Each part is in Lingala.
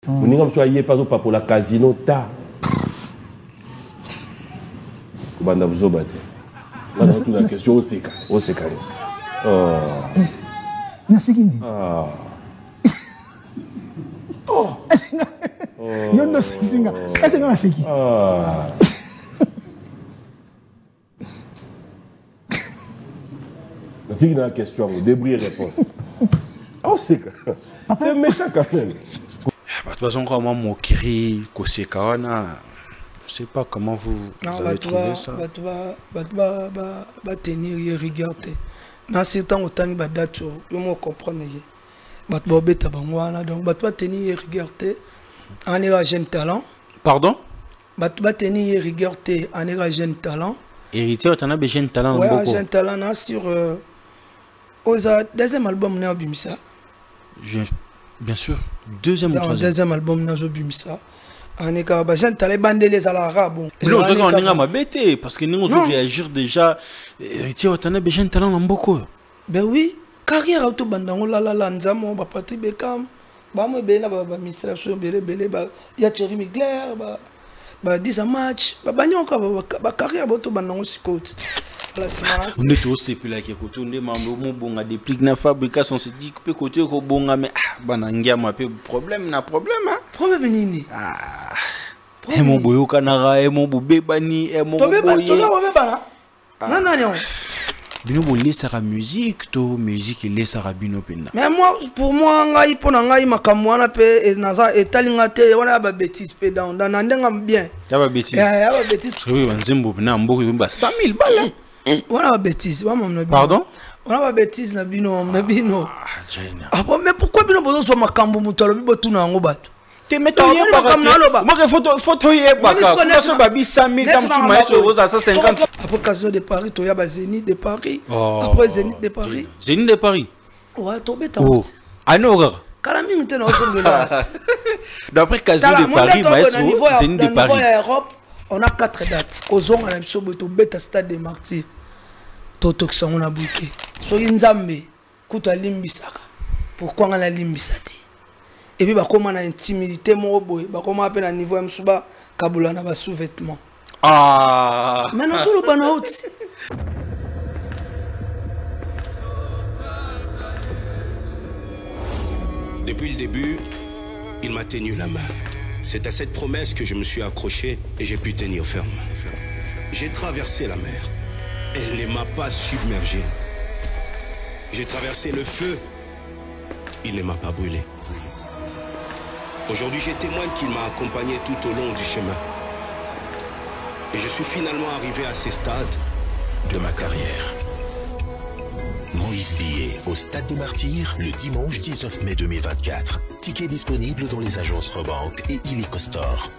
Vous n'avez pas pas pour la casino ta. Banda vous battre. Là toute la question au seka. Oh. Nasikini. Ah. Oh. Yondo singa. Est-ce que nasiki? Ah. C'est une question, débris réponse. Oh, c'est méchant quand même. De toute façon, comment Mokiri, Kosekawana, je ne sais pas comment vous avez trouvé ça. Va tenir rigueur. Dans ce temps, autant que date, tout le monde comprend. Donc, va tenir rigueur. En est jeune talent. Pardon? Va tenir rigueur. En est jeune talent. Héritier, tu as un jeune talent. Oui, jeune talent sur. Deuxième album, n'a Bimisa. Bien sûr. Deuxième album, n'a Bimisa. On est quand même talent bandé à l'arabe. Non, on est ma bête parce que nous on réagir déjà. Héritier, tu as un jeune talent en beaucoup. Ben oui. Carrière auto bandango la nzamo ba parti bekam. Ba mo be na ba administration bele ba ya Thierry Migler ba 10 match ba banyonka ba carrière auto bandango sikoti. On est aussi plus là qui côté on demande mon bon à des prix na fabrication c'est dit que côté ko bonga mais banangia ma peu problème hein problème nini et mon boyo kanara et mon boubé bani et mon boyo non non bino bolé sera musique to musique et sera bino pena mais moi pour moi ngai pona ngai makamwana pe naza etalinga te wana ba bêtise pe dans ndenga bien ya ba bêtise ya ba bêtise oui banzembo na mboko ba 100 000 balles. Voilà la bêtise. Pardon? Voilà la bêtise na bino. Ah bon, mais pourquoi bino bozo so makambo mutalo bibo tuna ngo bato? Te meto ye baka. Moi photo ye baka. Comment ça babi 100 000 comme tu m'as sur Rosa 150. Après Casino de Paris, to ya ba Zénith de Paris. Après Zénith de Paris. Zénith de Paris. Ouais, to beta. Ah non. Kalami mute na oso de là. D'après Casino de Paris, maestro, Zénith de Paris. En Europe, on a 4 dates. Kozonga na biso to beta stade des Martyrs. Toto on a bouqué. So nzambe kuta limbisaka. Pourquoi on a limbisati? Et puis bah comment on a intimidité mon boy, bah comment appelle à niveau msuba kabula na ba sous-vêtements. Ah. Maintenant tout le banaout. Depuis le début, il m'a tenu la main. C'est à cette promesse que je me suis accroché et j'ai pu tenir ferme. J'ai traversé la mer. Elle ne m'a pas submergé. J'ai traversé le feu. Il ne m'a pas brûlé. Aujourd'hui, je témoigne qu'il m'a accompagné tout au long du chemin. Et je suis finalement arrivé à ce stade de ma carrière. Moïse Billet au Stade des Martyrs le dimanche 19 mai 2024. Ticket disponible dans les agences Rebank et Illico Store.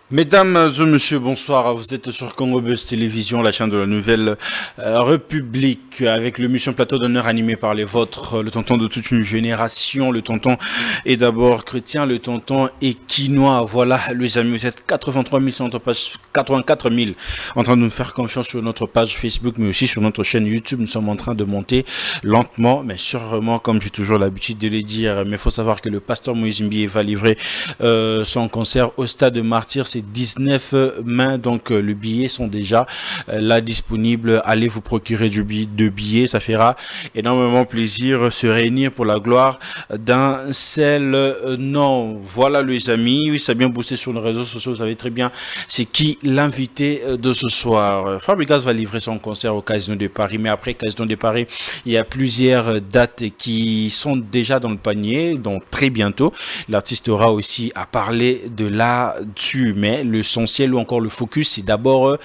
Mesdames et messieurs, bonsoir. Vous êtes sur Congo Buzz Télévision, la chaîne de la Nouvelle République, avec le mission plateau d'honneur animé par les vôtres, le tonton de toute une génération. Le tonton est d'abord chrétien, le tonton est quinois. Voilà, les amis, vous êtes 83 000 sur notre page, 84 000 en train de nous faire confiance sur notre page Facebook, mais aussi sur notre chaîne YouTube. Nous sommes en train de monter lentement, mais sûrement, comme j'ai toujours l'habitude de le dire. Mais il faut savoir que le pasteur Moïse Billet va livrer son concert au Stade de Martyrs. 19 mai, donc le billet sont déjà là disponibles. Allez vous procurer de billets, ça fera énormément plaisir se réunir pour la gloire d'un seul nom. Voilà les amis, oui, ça a bien boosté sur les réseaux sociaux, vous savez très bien c'est qui l'invité de ce soir. Fabregas va livrer son concert au Casino de Paris, mais après Casino de Paris, il y a plusieurs dates qui sont déjà dans le panier, donc très bientôt l'artiste aura aussi à parler de là-dessus. Mais l'essentiel ou encore le focus, c'est d'abord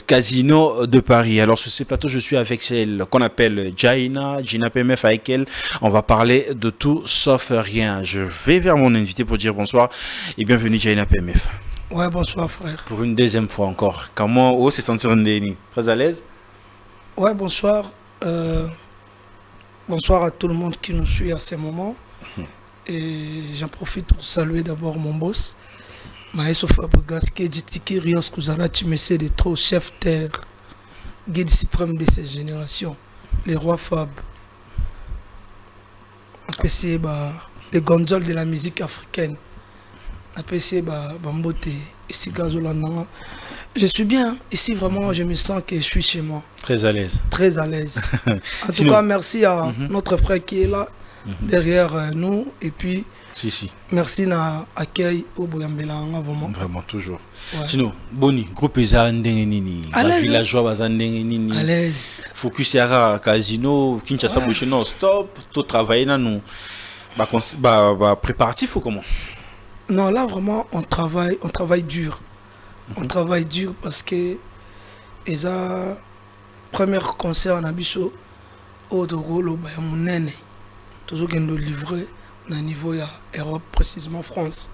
Casino de Paris. Alors sur ces plateaux, je suis avec celle qu'on appelle Jaina PMF, avec elle. On va parler de tout sauf rien. Je vais vers mon invité pour dire bonsoir et bienvenue Jaina PMF. Ouais, bonsoir frère. Pour une deuxième fois encore. Comment on s'est senti Ndeni? Très à l'aise? Ouais, bonsoir. Bonsoir à tout le monde qui nous suit à ces moments. Et j'en profite pour saluer d'abord mon boss, Maestro Fabregas, qui est Tiki Rios Kuzara Chimessé de trop chef terre, guide suprême de ces générations, les rois Fab. C'est les gonzoles de la musique africaine. C'est Bambote, ici Gazolananga. Je suis bien. Ici, vraiment, je me sens que je suis chez moi. Très à l'aise. Très à l'aise. En tout cas, merci à notre frère qui est là, derrière nous. Et puis, merci à l'accueil au Boyambelanga, vraiment. Vraiment, toujours. Ouais. Sinon, Boni, groupe Zandengenini, villageois Zandengenini. À l'aise. Focus Yara Casino, Kinshasa Bouché non-stop, tout travailler dans nous. Préparatif ou comment? Non, là, vraiment, on travaille dur. On travaille dur parce que les premiers concerts en Abisso, au Dogolo, mon aîné, toujours qu'on doit livrer au niveau de l'Europe, précisément France.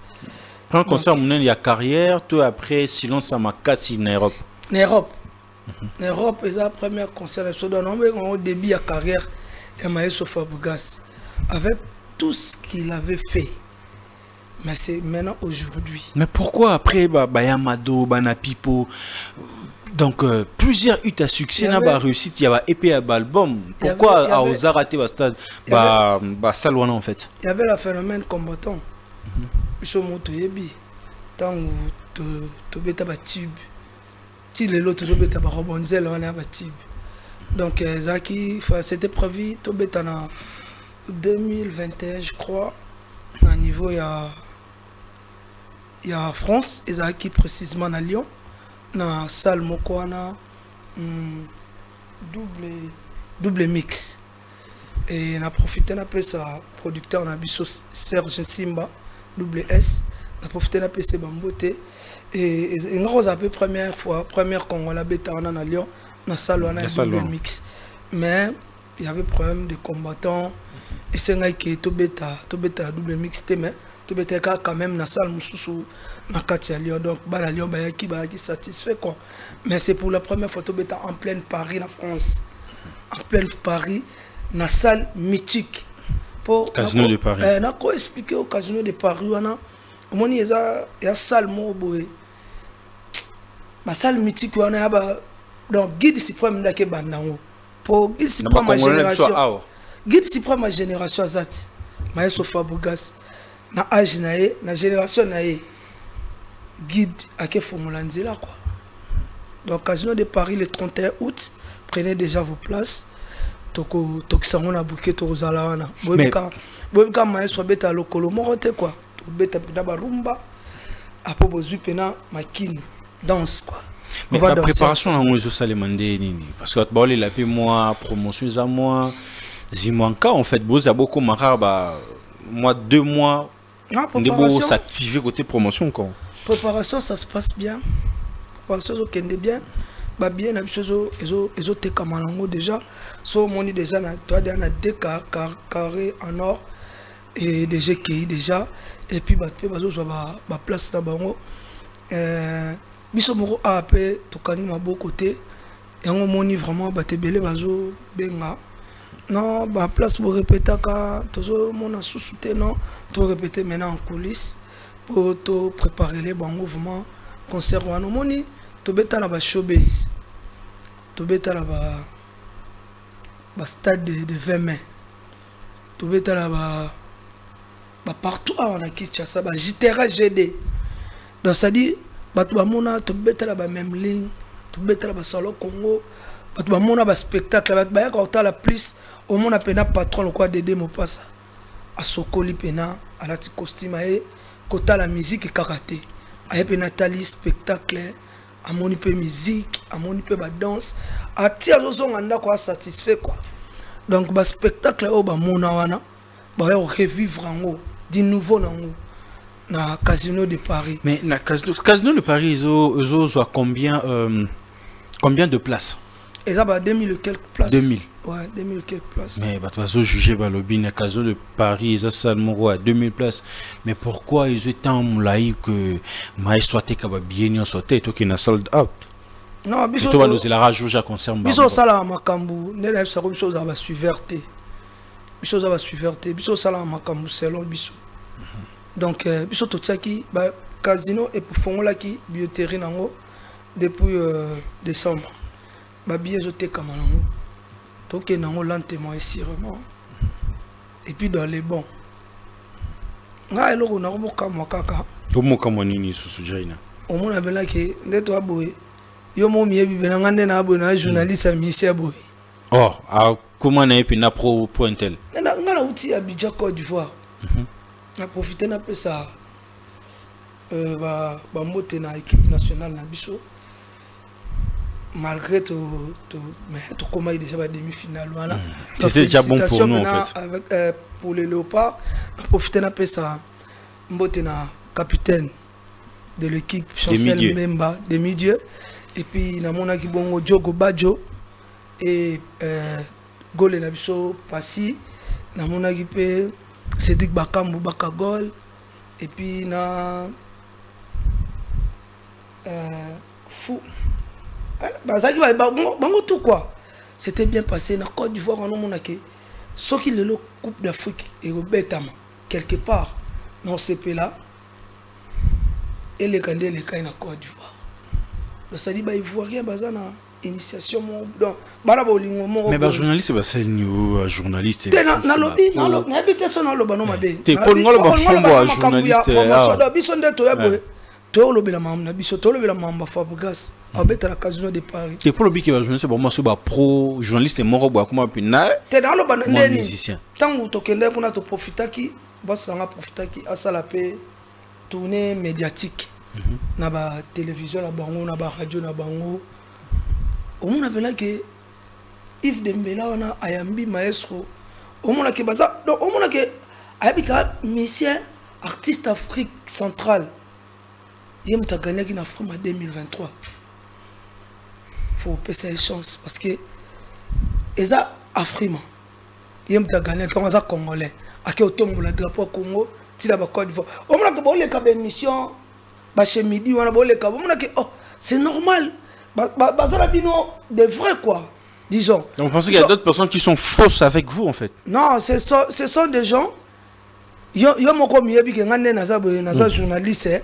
Premier concert, mon aîné, il y a carrière, tout après, silence à ma casse en Europe. En Europe. En Europe, les premiers concerts, au début de la carrière, de Maestro Fabregas, avec tout ce qu'il avait fait. Mais c'est maintenant aujourd'hui. Mais pourquoi après Bayamado, Banapipo, donc plusieurs eu à succès n'a pas réussi, il y a épée à album. Pourquoi à Ozarate Bastad Salwana en fait? Il y avait le phénomène combattant. Sur mon toyebi, tant que tu bêta tube, si les autres tu bêta rebonzel on a tube. Donc c'était prévu tu bêta en 2021 je crois. À niveau il y a France, ils ont qui précisément à Lyon, dans la salle Mokoana, double mix. Et on a profité après ça, producteur, on a vu Serge Simba, double S, on a profité après ça, Bambote. Et on a peu première Congolais bêta à Lyon, dans la salle, on a double mix. Mais il y avait problème de combattants, et c'est vrai que tout bêta double mix, mais tout bêta quand même dans la salle Moussou dans Katia Lyon, donc la Lyon qui satisfait quoi. Mais c'est pour la première fois tout bêta en pleine Paris en France, en pleine Paris dans la salle mythique. Pour Casino de Paris. On a quoi expliquer au Casino de Paris, on a il y a une salle moboé, la salle mythique on a donc guide suprême d'ake bandango pour guide suprême ma génération. Guide suprême ma génération Azati, Maestro Fabregas. Na âge nae, na génération nae, guide à quel formula là quoi. Donc Casino de Paris le 31 août, prenez déjà vos places. Toko sango na bouquet to zalawana. Boyka maestro beta lokolo morote quoi. To beta pina barumba. Apo bozu pena makine danse quoi. Mais la préparation à moi ça les mandé nini parce que bon les lapé moi promotion à moi zimanka en fait boz a beaucoup maraba moi 2 mois. On doit s'activer côté promotion quoi. Préparation ça se passe bien. Préparation ça kende bien. Bah bien la chose ils ont été kamalango déjà. So moni déjà na toi dans 2 carrés en or et des GKI déjà et puis bah place là bango biso moko AP to kani mabo côté et on moni vraiment bah te belé bazo benga. Non, bah place pour répéter quand toujours mon a sous-souté non, tout répéter maintenant en coulisses pour te préparer les bons mouvements concert ou anomoni, tout bêta là bas showbiz, tout bêta là bas stade de 20 mai, tout bêta là bas partout on a qui ça bas JTRA GD, donc ça dit bah tout mona tout bêta là bas même ligne, tout bêta là bas solo Congo, bah tout mona bas spectacle bah quand la plus au monde a pena patron le quoi Dédé Mopassa à Sokoli pena à la costume et kota la musique et karaté à pena tali spectacle à mon peu musique à mon peu danse à tia zo nganda quoi satisfait quoi donc ba spectacle au ba mona wana ba revivre en haut du nouveau na Casino de Paris. Mais na Casino de Paris ils ont combien de places? Et ça, 2000 et quelques places. 2000. Ouais, 2000 quelques places. Mais bah, toi, juger Balobi, Nakazo de Paris, ils ont à 2000 places. Mais pourquoi ils ont tant moulaï que Maïs soit bien soit toi qui n'a sold out? Non, biso to nous la rajouter à concert biso sala makambu ne la sa biso za ba suiverté biso za ba suiverté biso sala makambu selon biso donc biso to tiaki ba casino et pour fongola ki bioterie nango depuis décembre ba billet zoté kamanango to ke nango lentement et sûrement et puis dans les bons nga eloko na ko kamwa kaka to mo kamonini susu jaina o mona bela ke ndeto aboye yo mo miebi benanga nde na abo na journaliste a misia boy. Oh, comment na epi na pro pointel. Na ngana uti Abidjan Côte d'Ivoire. Na profiter na pe ça ba mbote na équipe nationale na biso. Malgré tout mais tout comment il déjà ba demi-finale voilà. C'était déjà bon pour nous en fait. Avec pour les Léopards, na profiter na pe ça mbote na capitaine de l'équipe Chancel Memba demi-dieu. Et puis namona ki bongo Diogo Badjo et gol na biso Passi namona ki pe Cédric Bakambu Bakagol et puis na fou bazaki ba bango tout quoi c'était bien passé na Côte d'Ivoire on mona ke soki lelo Coupe d'Afrique et robetama quelque part dans ce pays là et les candidats les cas na Côte d'Ivoire. Le sali ba ivoirien bazana initiation donc bara bolingo mo mais ba journaliste ba c'est new journaliste na lobby na invitation na loba no mabe te ko ngolo ba fombo journaliste ah biso nde to yabo to lobela mam na biso to lobela mamba Fabregas abeta la casino de Paris te pour lobby ki ba journaliste ba maso ba pro journaliste moko ba kuma pina te na loba ndeni tangu to kende kuna to profitaki basanga profitaki asala pe tournée médiatique. Na ba télévision na bango na ba radio na bango on appelle que Yves Dembélé on a ayambi maestro on a que baza donc on a que ayabika musicien artiste Afrique centrale yem ta gagné qui na Afrique 2023 faut passer chance parce que eza Afrique yem ta gagné comme ça congolais ake otombo la drapeau Congo tila ba Côte d'Ivoire on a que bon les cap émission bah chez midi on a beau les cas oh c'est normal de vrai quoi disons. Donc vous pensez qu'il y a d'autres personnes qui sont fausses avec vous en fait? Non, ce sont des gens yo mo ko miyebi ke ngane na za journaliste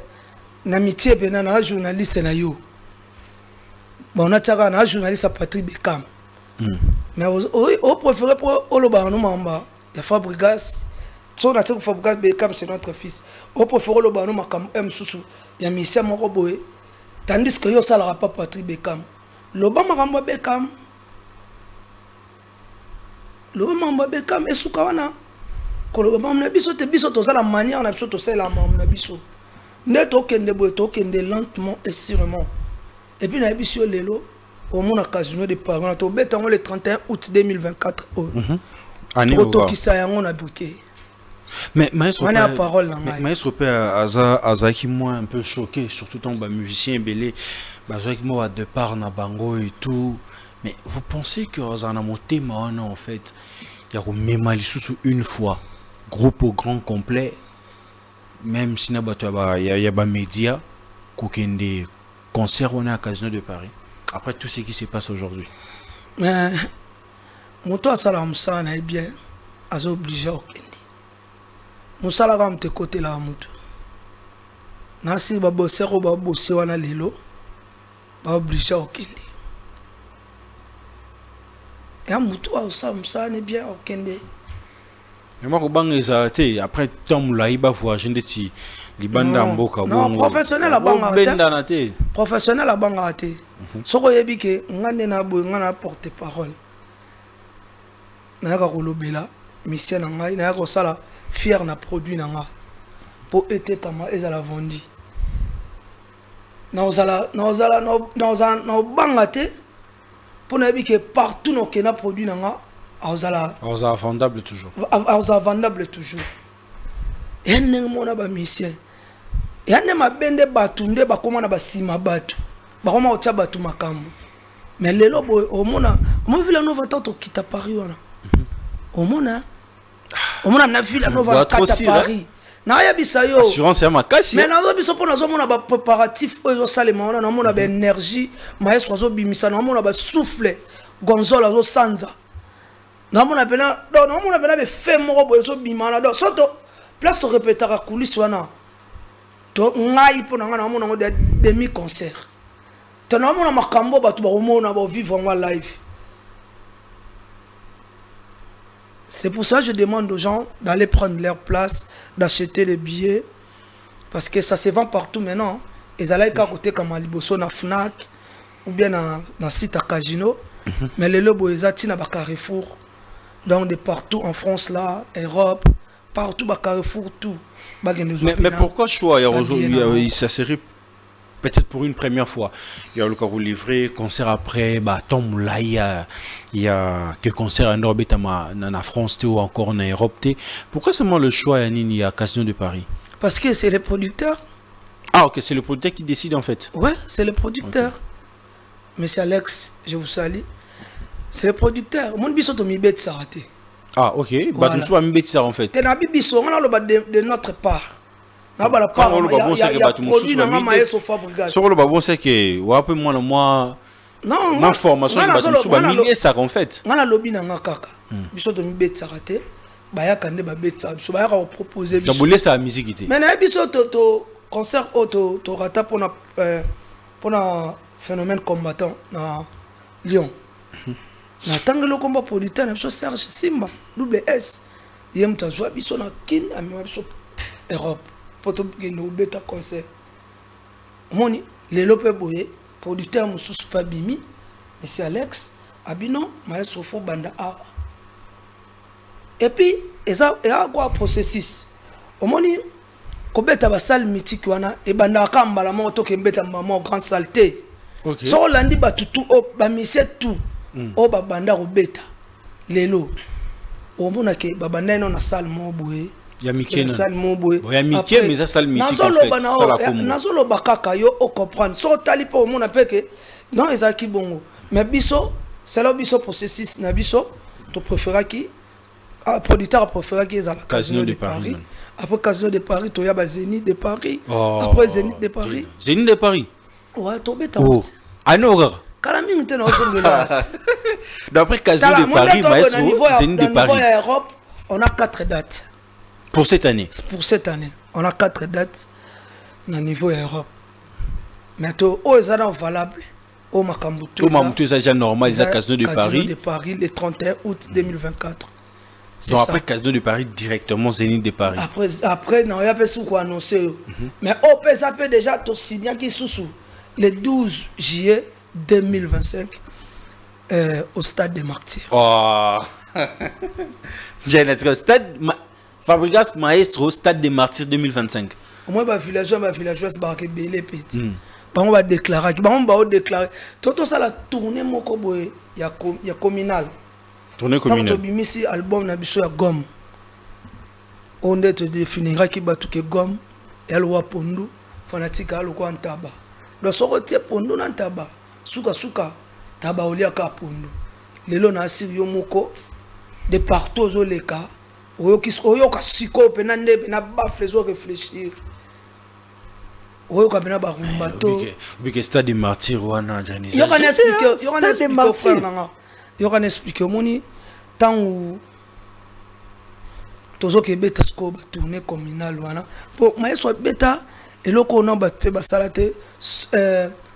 na mitié pe na journaliste na yo bon na taka na journaliste à Patrick Bekam mais au préféré pour oloba no mamba ya Fabregas so na teko Fabregas Bekam c'est notre fils au préféré oloba no makam susu ya misia moko boye tandis que yo salara pas Patrick Bekam loba makambo Bekam esuka wana koloba mamna biso te biso to la manière na biso to sala mamna biso ne to kende boye to kende lentement et sûrement et puis na biso lelo au mona casino de Paris to betango le 31 août 2024 année to kisa yango na buke. Mais maestro père Azaki moi un peu choqué surtout tant ba musicien belé bazaki moi de part na bango et tout mais vous pensez que Azana monté en fait il y a même une fois groupe au grand complet même si na bato il y a ba média kokende concert on est à Casino de Paris après tout ce qui se passe aujourd'hui mais moto salam ça na bien azo obligé okende musala ga mte côté la mutu nasi ba bosero ba bosse wana lelo ba obligé okende ya mutu a ça ne bien okende mais moi ko banga te après tant moulaï ba voyager ndeti libanda mboka non professionnel a banga te professionnel a banga te soko yebi ke ngande na boy ngana porte parole na ka ko lobela mission na ngai na ko sala fier na produit nanga pour été kama ezala vendi na bangate pour na que partout no kena produit nanga azala vendable toujours vendable toujours et ne mona ba mission et ne mabende batu nde ba komona ba sima batu ba koma otia batu makambo Mais les lobes, au monde, on vu la Nova tant qui t'a Paris. Au monde, on a vu la Nova tant à Paris. Assurance à ma casse. Mais dans le pour nous on a préparatif aux salemons, on a énergie, maestro zo bimisa, on a souffle, gonzola zo sanza. Non on a pena, non on a pena fait moko zo bimana. Donc soto place to répéter à coulisses wana. To ngai pour nga on a des demi concert. To non on a makambo batu ba omona ba vivre en live. C'est pour ça que je demande aux gens d'aller prendre leur place, d'acheter les billets. Parce que ça se vend partout maintenant. Ils allaient à côté comme à Liboso, à Fnac, ou bien dans le site à Casino. Mais les lobos, ils ont à Carrefour. Donc de partout en France, là, Europe, partout à Carrefour, tout. Mais pourquoi choix ça serait peut-être pour une première fois. Il y a le carreau livré, concert après, bah, tombe là, il y a que concert en Europe, en France ou encore en Europe. Pourquoi seulement le choix à Casino de Paris? Parce que c'est les producteurs. Ah ok, c'est le producteur qui décide en fait. Ouais, c'est le producteur. Okay. Monsieur Alex, je vous salue. C'est le producteur. Mon biso to mi bet s'arrêter. Ah ok, bah tu sois mi bet ça en fait. T'es na biso, on a le de notre part. Sur le babon c'est que ou après moi non ma formation de ça en fait on a lobby na kaka biso to mbet sarate ba ya kande ba bet ça biso ba ya proposer biso tabouler ça musique mais na biso to concert auto to rata pour na phénomène combattant na Lyon na tangelo combat politique na biso Serge Simba double S yem tazwa biso na kin ami biso Europe poto geno beta concert moni les lopé boye producteur mususu pas bimi monsieur Alex abino maestro fo banda a et puis eza quoi processus omoni ko beta ba salle mythique wana e banda kambala moto ke beta maman grand saleté OK so landi batutu o ba mise tout o ba banda ko beta lelo omona ke ba banda no na salle mo boye ya mikena salle mo boye ya mikena mais ça salle mythique en fait ça la comme nazolo bakaka yo o comprendre so tali po omona peke non ezaki bongo mais biso c'est là biso processus na biso to préféra qui producteur préféra qui est à la Casino de Paris. Après Casino de Paris to ya ba Zénith de Paris après Zénith de Paris ouais to beta anoga kala mingi te na osongela d'après Casino de Paris maestro Zénith de Paris Europe on a 4 dates pour cette année. Pour cette année, on a 4 dates au niveau Europe. Mais tout est valable. Au Makambutu, c'est déjà normal, il y a Casino de Paris. Casino de Paris le 31 août 2024. Donc après Casino de Paris, directement Zénith de Paris. Après non, il y a personne qui a annoncé. Mais au PSAP déjà, tout signé qui sous le 12 juillet 2025 au stade des Martyrs. Oh, j'ai stade. Fabregas Maestro, Stade des Martyrs 2025. Moi, ma villageois, c'est belé petit. On va déclarer. On va déclarer. Tout ça, la tournée, il y a communal. Tournée communale. Tant que ici, album, na biso ya gomme. On est définira qui batu que gomme. Et le pondu, fanatique à l'eau en tabac. Donc, si on retient pondu en tabac, souka, tabac au lieu ka pondu. Les lots na siri moko de partout aux les cas. Oyo ka siko pena ndebe na bafle zo réfléchir oyo ka pena ba rumbato bike stade des martyrs wana jani yo kan expliquer moni tant où tozo ke beta sko ba tourner communal wana pour maestro beta et loko na ba pe ba salate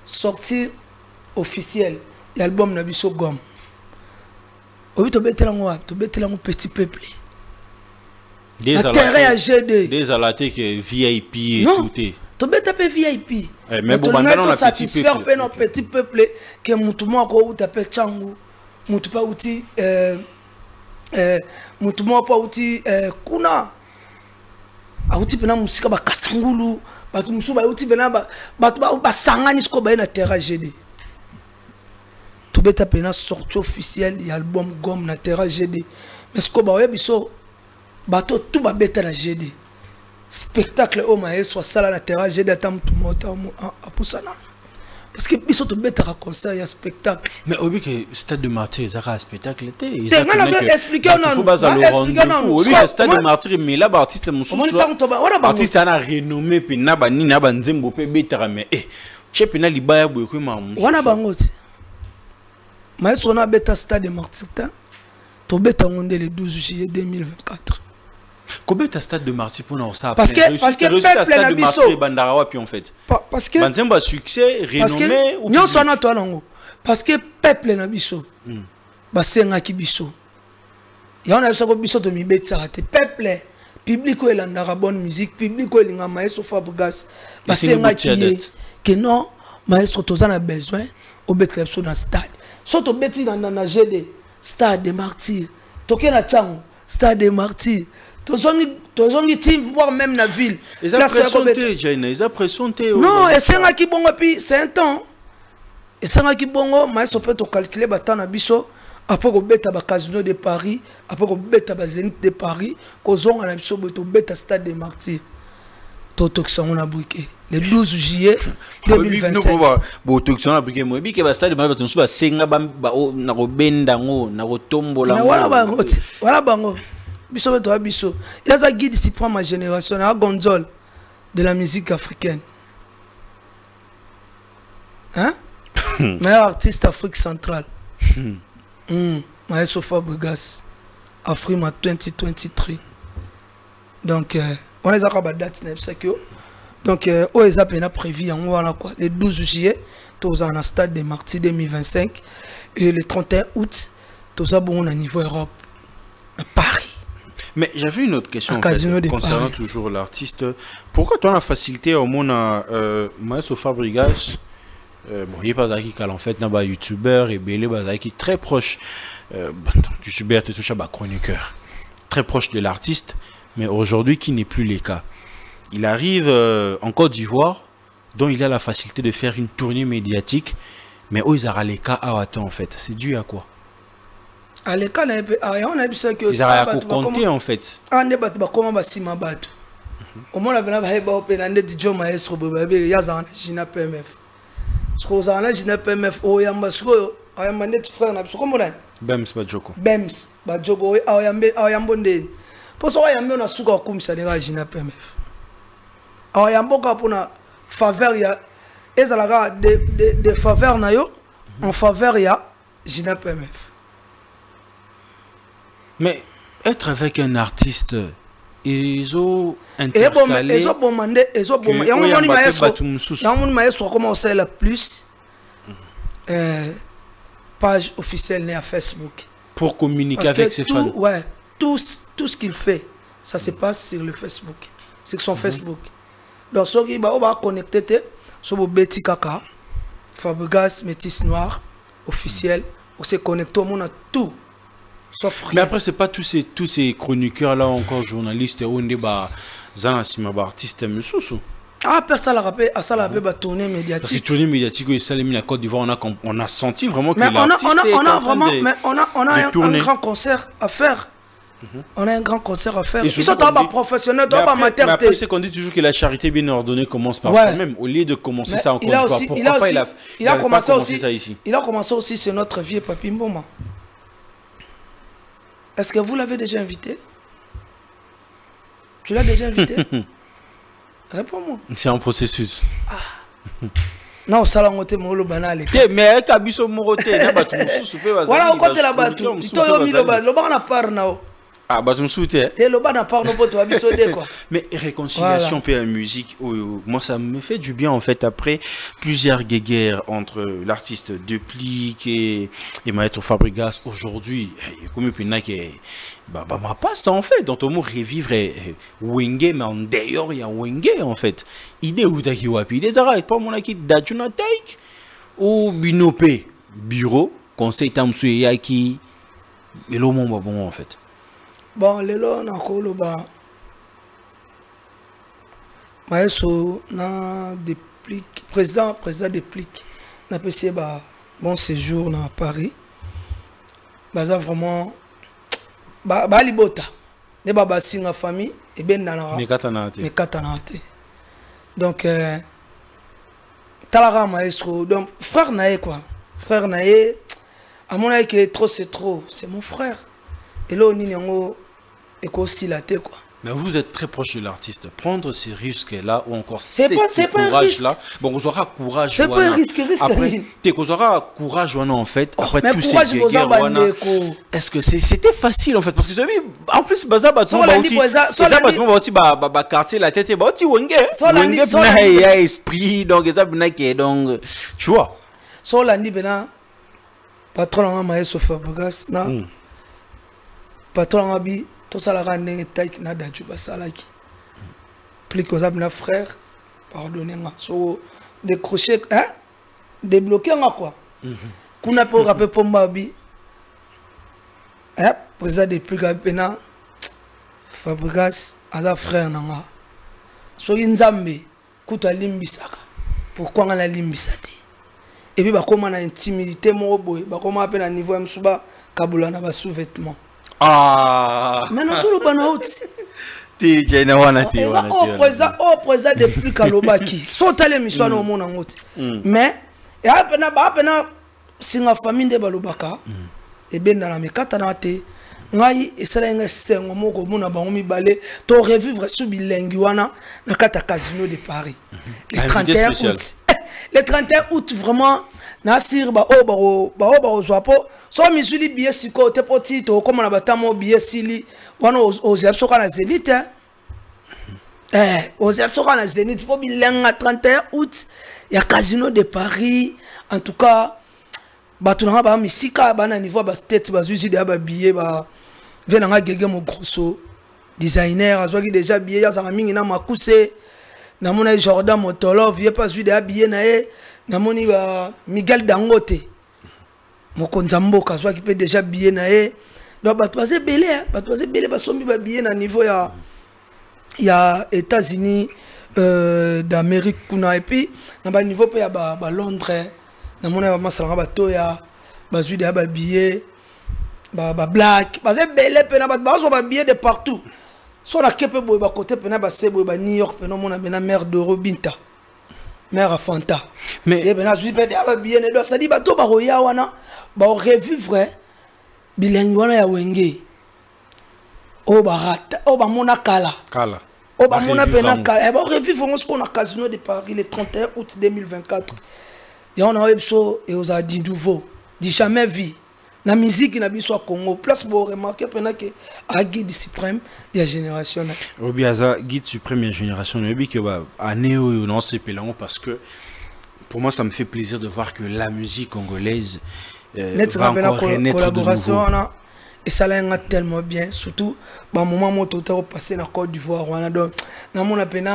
sortie officielle et album na biso gomme oyo to betela ngo petit peuple. Des alatés que VIP et non, tout est. Tu peux taper VIP. Mais bon, maintenant on a satisfaire notre petit peuple que mutumo ko utape changu, mutupa uti mutumo pa uti kuna. Auti pena musika ba kasangulu, batu musuba uti pena batu ba sangani sko ba na terra GD. Tu peux taper na sortie officielle et album gomme na terra GD. Mais sko ba biso bateau tout va bêter la GD spectacle au maïs soit ça la terre GD tam tout monte à Poussana parce que biso to betaka concert ya spectacle. Mais au que stade de martyr ça un spectacle était. T'es ngana je expliquer non. Faut pas expliquer non. Oui, stade de martyr mais là artiste mususu. Artiste ana renommé puis na ba ni na ba nzembo pe betaka mais chepe na libaya boye ko ma mususu. Wana bango ti. Maestro na beta stade de martyr to beta ngonde le 12 juillet 2024. Combien de stade de martyr pour nous ça? Parce que peuple na biso bandarawa puis en fait. Parce que banzemba succès renommé ou nyon sona to nango. Parce que peuple na biso ba senga ki biso. Ya on a biso ko biso to mi betsa te peuple public ko elandaka bonne musique public ko elinga Maestro Fabregas ba senga ki que non Maestro toza na besoin au betre biso na stade. So to beti na GD stade de martyr. Toke na chango stade de martyr. Tozongi team voir même la ville. Ils apprécienté Jaina, ils apprécienté. Non, et c'est un qui bon puis c'est un temps. Et c'est un qui bon, mais ça peut te calculer batan na biso après ko beta ba casino de Paris, après ko beta ba Zénith de Paris, ko zonga na biso to beta stade des Martyrs. Toto qui on a briqué le 12 juillet 2025. Bon to qui on a briqué moi bi ke ba stade ba to ba senga ba na ko benda ngo na ko tombola ngo. Voilà bango. Biso beto biso. Il y a un guide ici pour ma génération, un gondole de la musique africaine. Hein? Meilleur artiste Afrique centrale. Maestro Fabregas. Afrima 2023. Donc, on les a pas date donc, on les a prévu le 12 juillet, tous en stade des Martyrs 2025 et le 31 août, tous à bon niveau Europe, à Paris. Mais j'avais une autre question en fait, concernant toujours l'artiste. Pourquoi tu as la facilité au monde à Maestro Fabregas? Bon, il n'y a pas d'acquis en fait, il y a un youtubeur et Bélé qui est très proche. Youtubeur, tu touches à un chroniqueur. Très proche de l'artiste, mais aujourd'hui qui n'est plus le cas. Il arrive en Côte d'Ivoire, dont il a la facilité de faire une tournée médiatique, mais où ils auront les cas à attendre en fait. C'est dû à quoi? À l'école, on a vu ça que ils arrivent à compter en fait. On est battu comment va sima battu. Au moins la bena va au penande di Joe Maestro bébé ya za na jina PMF. Ce qu'on a na jina PMF o yamba sko ayamba net frère na ko mona. Bems Bajoko. Bems Bajoko ayambo ndeni. Pour ça ayambo na suka kumisa de jina PMF. Ayambo ka pona faveur ya ezalaga de faveur na yo en faveur ya jina PMF. Mais être avec un artiste, ils ont intercalé. Ils ont demandé, ils ont demandé. Il y a un maestro comment on sait le plus page officielle à Facebook. Pour communiquer avec ses fans. Ouais, tout ce qu'il fait, ça se passe sur le Facebook, sur son Facebook. Donc ceux qui va connecter, sur le Betty Kaka, Fabregas Métis Noir officiel, on s'est connecté au monde à tout. Mais après, c'est pas tous ces chroniqueurs-là, encore journalistes, ou des artistes, ah, personne n'a rappelé à ça la tournée médiatique. Parce que tournée médiatique, la Côte d'Ivoire, on a senti vraiment que on a un grand concert à faire. On a un grand concert à faire. Ils sont pas professionnels, pas amateur. Mais après, c'est qu'on dit toujours que la charité bien ordonnée commence par soi-même. Au lieu de commencer ça encore une fois, pourquoi pas il a commencé ça ici? Il a commencé aussi, c'est notre vieux Papi Mboma. Est-ce que vous l'avez déjà invité? Tu l'as déjà invité? Réponds-moi. C'est un processus. Non, ça l'a monté mon banal. Mais Kabiso Morote, voilà, on compte la batte. Ah, bah tu me souhaitais. Mais réconciliation puis la musique, moi ça me fait du bien en fait après plusieurs guéguerres entre l'artiste Deplique et Maestro Fabregas aujourd'hui. Comme il y a qui bah ma passe en fait dans ton mot revivre Wenge mais en dehors il y a Wenge en fait. Idée où t'as qui wapi des arrêts pas mon acquis d'Ajuna Take ou Binopé bureau conseil tamsu yaki et le monde bon en fait. Bon, les lois, Maestro, Deplique, président Deplique, n'a pas essayé bon séjour dans Paris. Ça vraiment, libota, les babas singa famille et ben dans la. Mais katanate. Donc, Talara maestro. Donc, frère Naé, quoi. Frère Naé, à mon avis, que trop, c'est trop. C'est mon frère. Et là, on y est aussi la tête, quoi. Mais vous êtes très proche de l'artiste. Prendre ces risques-là, ou encore c'est pas un risque. Bon, vous aurez courage. C'est pas un risque. Après, vous aurez courage, en fait. Après tout ces guerres, est-ce que c'était facile, en fait? Parce que tu as vu, en plus, Baza Baton, quartier, la tête, il y a esprit, donc, tu vois. So, l'année, patron, maestro Fabregas, patron, abi. Tout ça, la rande taille na daju basalaki. Plus que ça, mon frère, pardonnez-moi. So, décrocher, hein, débloquer quoi. Qu'on a pas rappelé pour Mabi. Hein, président des plus grands pena, Fabregas, à frère nanga. So, Nzambe, kuta limbisaka. Pourquoi on a limbisati? Et puis, bah, comment on a intimidité, mon boy, bah, comment on a un niveau m'suba, kabula na ba sous-vêtements. Ah, maintenant tout le banao président depuis kalobaki so tale mission no mona ngoti mais et apena singa famille de balobaka et ben dans la mekata na te ngai esala nga sengo moko mona bango mibale to revivre sous bilengi wana na kata casino de Paris le 31 août le 31 août vraiment na sir ba zwapo so misuli billet siko te poti to comme na batamo billet sili wana ozep soka na Zénith ozep soka na Zénith faut bilenga 31 août ya casino de Paris en tout cas batunanga ba misika bana niveau ba state ba zuzi de ba billet ba venanga gege mo grosso designer azwaki déjà billet ya za mingi na makuse na mona Jordan Motolov ye pas zuzi de billet na e na moni ba Miguel Dangote mokonza mboka soit qui peut déjà billet na e donc batwaze belé basombi ba billet na niveau ya États-Unis d'Amérique kuna et puis na ba niveau pe ya ba Londres na mona ba masala ba toya ba zui de ba billet ba black baze belé pe na ba so ba billet de partout so na kepe boy ba côté pe na ba sebo ba New York pe no mona mena mère de Robinta mère à Fanta mais et ben na zui pe de ba billet ne do ça dit ba to ba roya wana ba revivre bilengi wana ya wenge o barata o ba mona kala o ba mona pena kala e ba revivre on ce qu'on a casino de Paris le 31 août 2024 et on a webso et aux a dit nouveau dit jamais vu na musique na biso Congo place pour remarquer pena que a guide suprême de génération Obiaza guide suprême de génération obi que ba année ou non c'est pelango parce que pour moi ça me fait plaisir de voir que la musique congolaise va encore renaître de nouveau. Et ça l'a tellement bien, surtout au moment où tu as passé dans la Côte d'Ivoire. Donc, dans mon appel,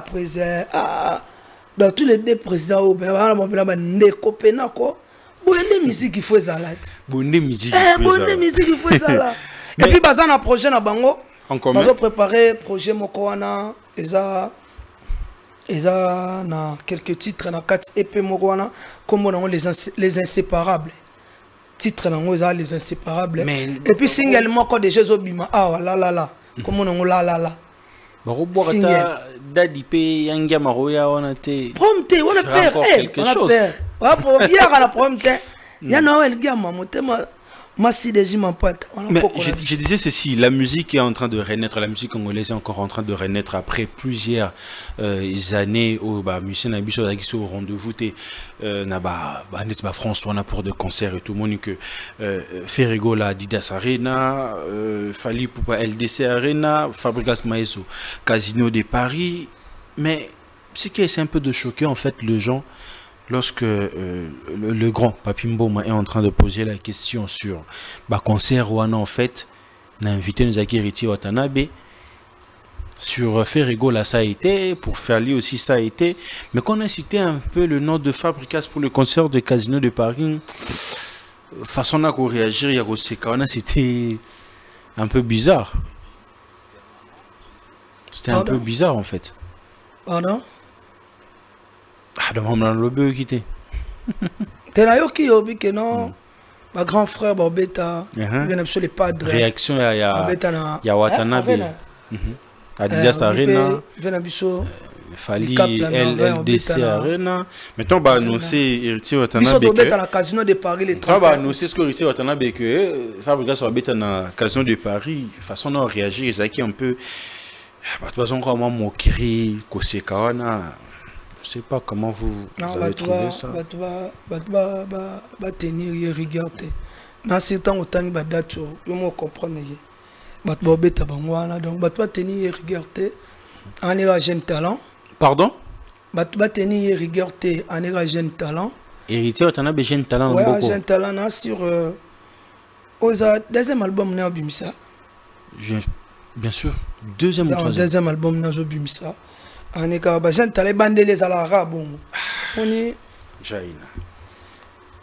président, dans tous les deux présidents, on a des copains, bonne musique il faut ça là. Bonne musique il faut ça là. Et puis, dans un projet à Bango, on a préparé un projet Mokoana, et ça na quelques titres na 4 EP Mokoana, comme on a les inséparables. Titre na les inséparables. Et puis single moko de Jésus Bima. Ah là. Comme on a là. Dadi pe yangia maroya wana te. Prompte, on a peur. On a peur. On a peur. Il y a la prompte. Il y a Noël Gamma, mon thème. Mais je disais ceci, la musique est en train de renaître, la musique congolaise est encore en train de renaître après plusieurs années où musiciens n'habituent à au rendez-vous François on a pour de concerts et tout le monde que Ferrigo la Didas Arena, Fali Poupa LDC Arena, Fabregas Maeso, Casino de Paris, mais ce qui est un peu de choquer en fait les gens. Lorsque le grand Papi Mboma est en train de poser la question sur concert Wana en fait, on a invité Nzaki Riti Watanabe. Sur Ferrigo là ça a été, pour Ferli aussi ça a été, mais quand on a cité un peu le nom de Fabregas pour le concert de Casino de Paris, façon à réagir, il y a c'était un peu bizarre. C'était un peu bizarre en fait. Pardon? Ah, de moment le bœuf quitté. T'es là qui obi que non, ma grand frère Bobeta, vient absolument les padres. Réaction il y a Watanabe. Adidas Arena. Vient abisso. Fali LDC Arena. Maintenant, bah, nous c'est héritier Watanabe. Ils sont tombés dans la casino de Paris les 30. Bah, nous c'est ce que héritier Watanabe que Fabregas sur la casino de Paris. Façon de réagir, ils acquis un peu. Bah, de toute façon, comment moquerie, Kosekawana. Je sais pas comment vous avez trouvé ça. Bah, tenir rigueur. Dans ce temps, autant que date, je me comprends. Bah, donc, bah, tenir rigueur. En est jeune talent. Pardon? Bah, tenir rigueur. En est jeune talent. Héritier, tu as jeune talent. Ouais, jeune talent sur. Deuxième album, on a Bimisa. Bien sûr. Deuxième ou troisième? Deuxième album, on a Bimisa. En est jeune talent, bandé à l'arabe. On est. Jaïna.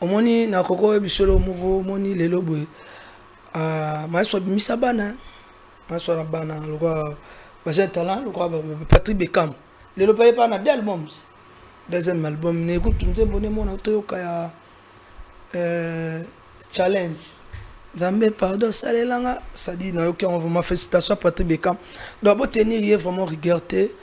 On est na koko bisolo moko moni lelo boy. Maestro Bimisa bana. Maestro bana le quoi. J'ai talent, le quoi Patrick Beckham. Le payé pas na deux albums. Deuxième album, n'écoute, tu me dis bonne mon auto kaya challenge. Zambé pardon, ça les langues, ça dit na aucun vraiment félicitations à Patrick Beckham. Donc bon tenir vraiment regarder.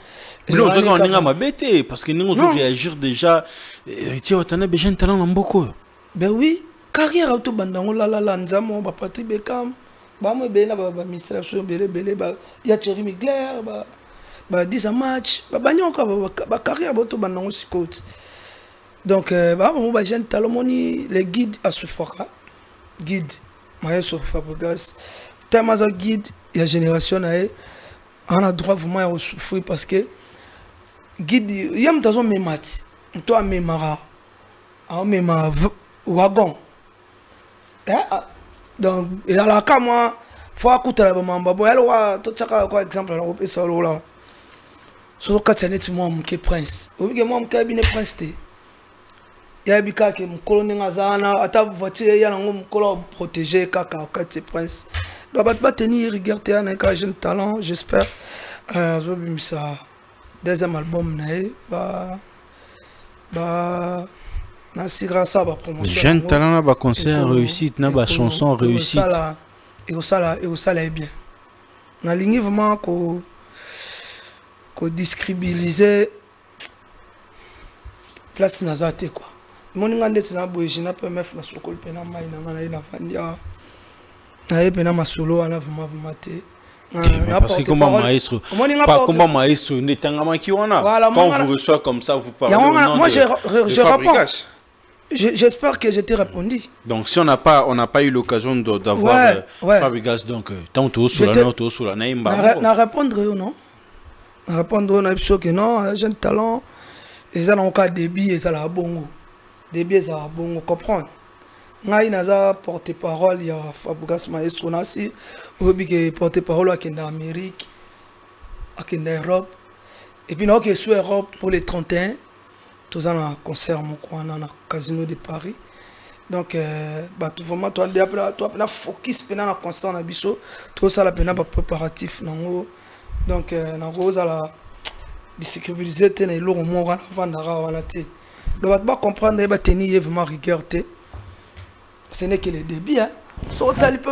Mais on a ma bête parce que nous on réagir déjà. Héritier Watanabe jeune talent en beaucoup. Ben oui, carrière auto bandango la nzamo Patrick Beckham. Bah moi ben là administration belé il y a Thierry Mugler bah 10 match bah nyonka bah carrière boto banango sikot. Donc bah moi jeune talent moni les guides à Sofaka guide Maestro Fabregas tellement de guide il y a génération là on a droit vraiment à souffrir parce que guide il y a m'tazo memati toi memara a mema wagon donc il a la cas moi faut écouter la bamba bon alors tout ça quoi exemple là on ça là sur quatre moi mon prince au que moi mon bien prince té ya bika ke mon colonel ngazana ata voiture ya ngo mon colo protéger kaka quatre prince doit pas tenir rigueur té un jeune talent j'espère zo bimisa deuxième album na ba na ça va promotion jeune talent na concert réussite na ba chanson réussite et ça est bien na ligne vraiment ko discribiliser place nazate quoi mon ngande tsina boye na pe mef na sokol pe na mai na ngana ina fandia na e pe na masolo ana vraiment te parce que comment maestro pas comment maestro netangama ki wana quand vous reçoit comme ça vous parlez moi je réponds. J'espère que je t'ai répondu. Donc si on n'a pas eu l'occasion d'avoir Fabregas donc tant tout sur la naïmba. Na répondre non. Na répondre on a dit que non, jeune talent et ça dans cas débit et ça la bongo. Débit ça bongo comprendre. Ngai naza porte-parole il y a Fabregas Maestro nasi obi que porte-parole à en Amérique à en Europe et puis non que sur Europe pour les 31 tous un concert mon coin dans le casino de Paris donc bah tout vraiment toi na focus pendant la concert na biso tout ça la pendant préparatif nango donc na rose à la sécuriser tenir le moment avant d'ara wala té donc va comprendre va tenir vraiment rigueur té ce n'est que le début hein so talipe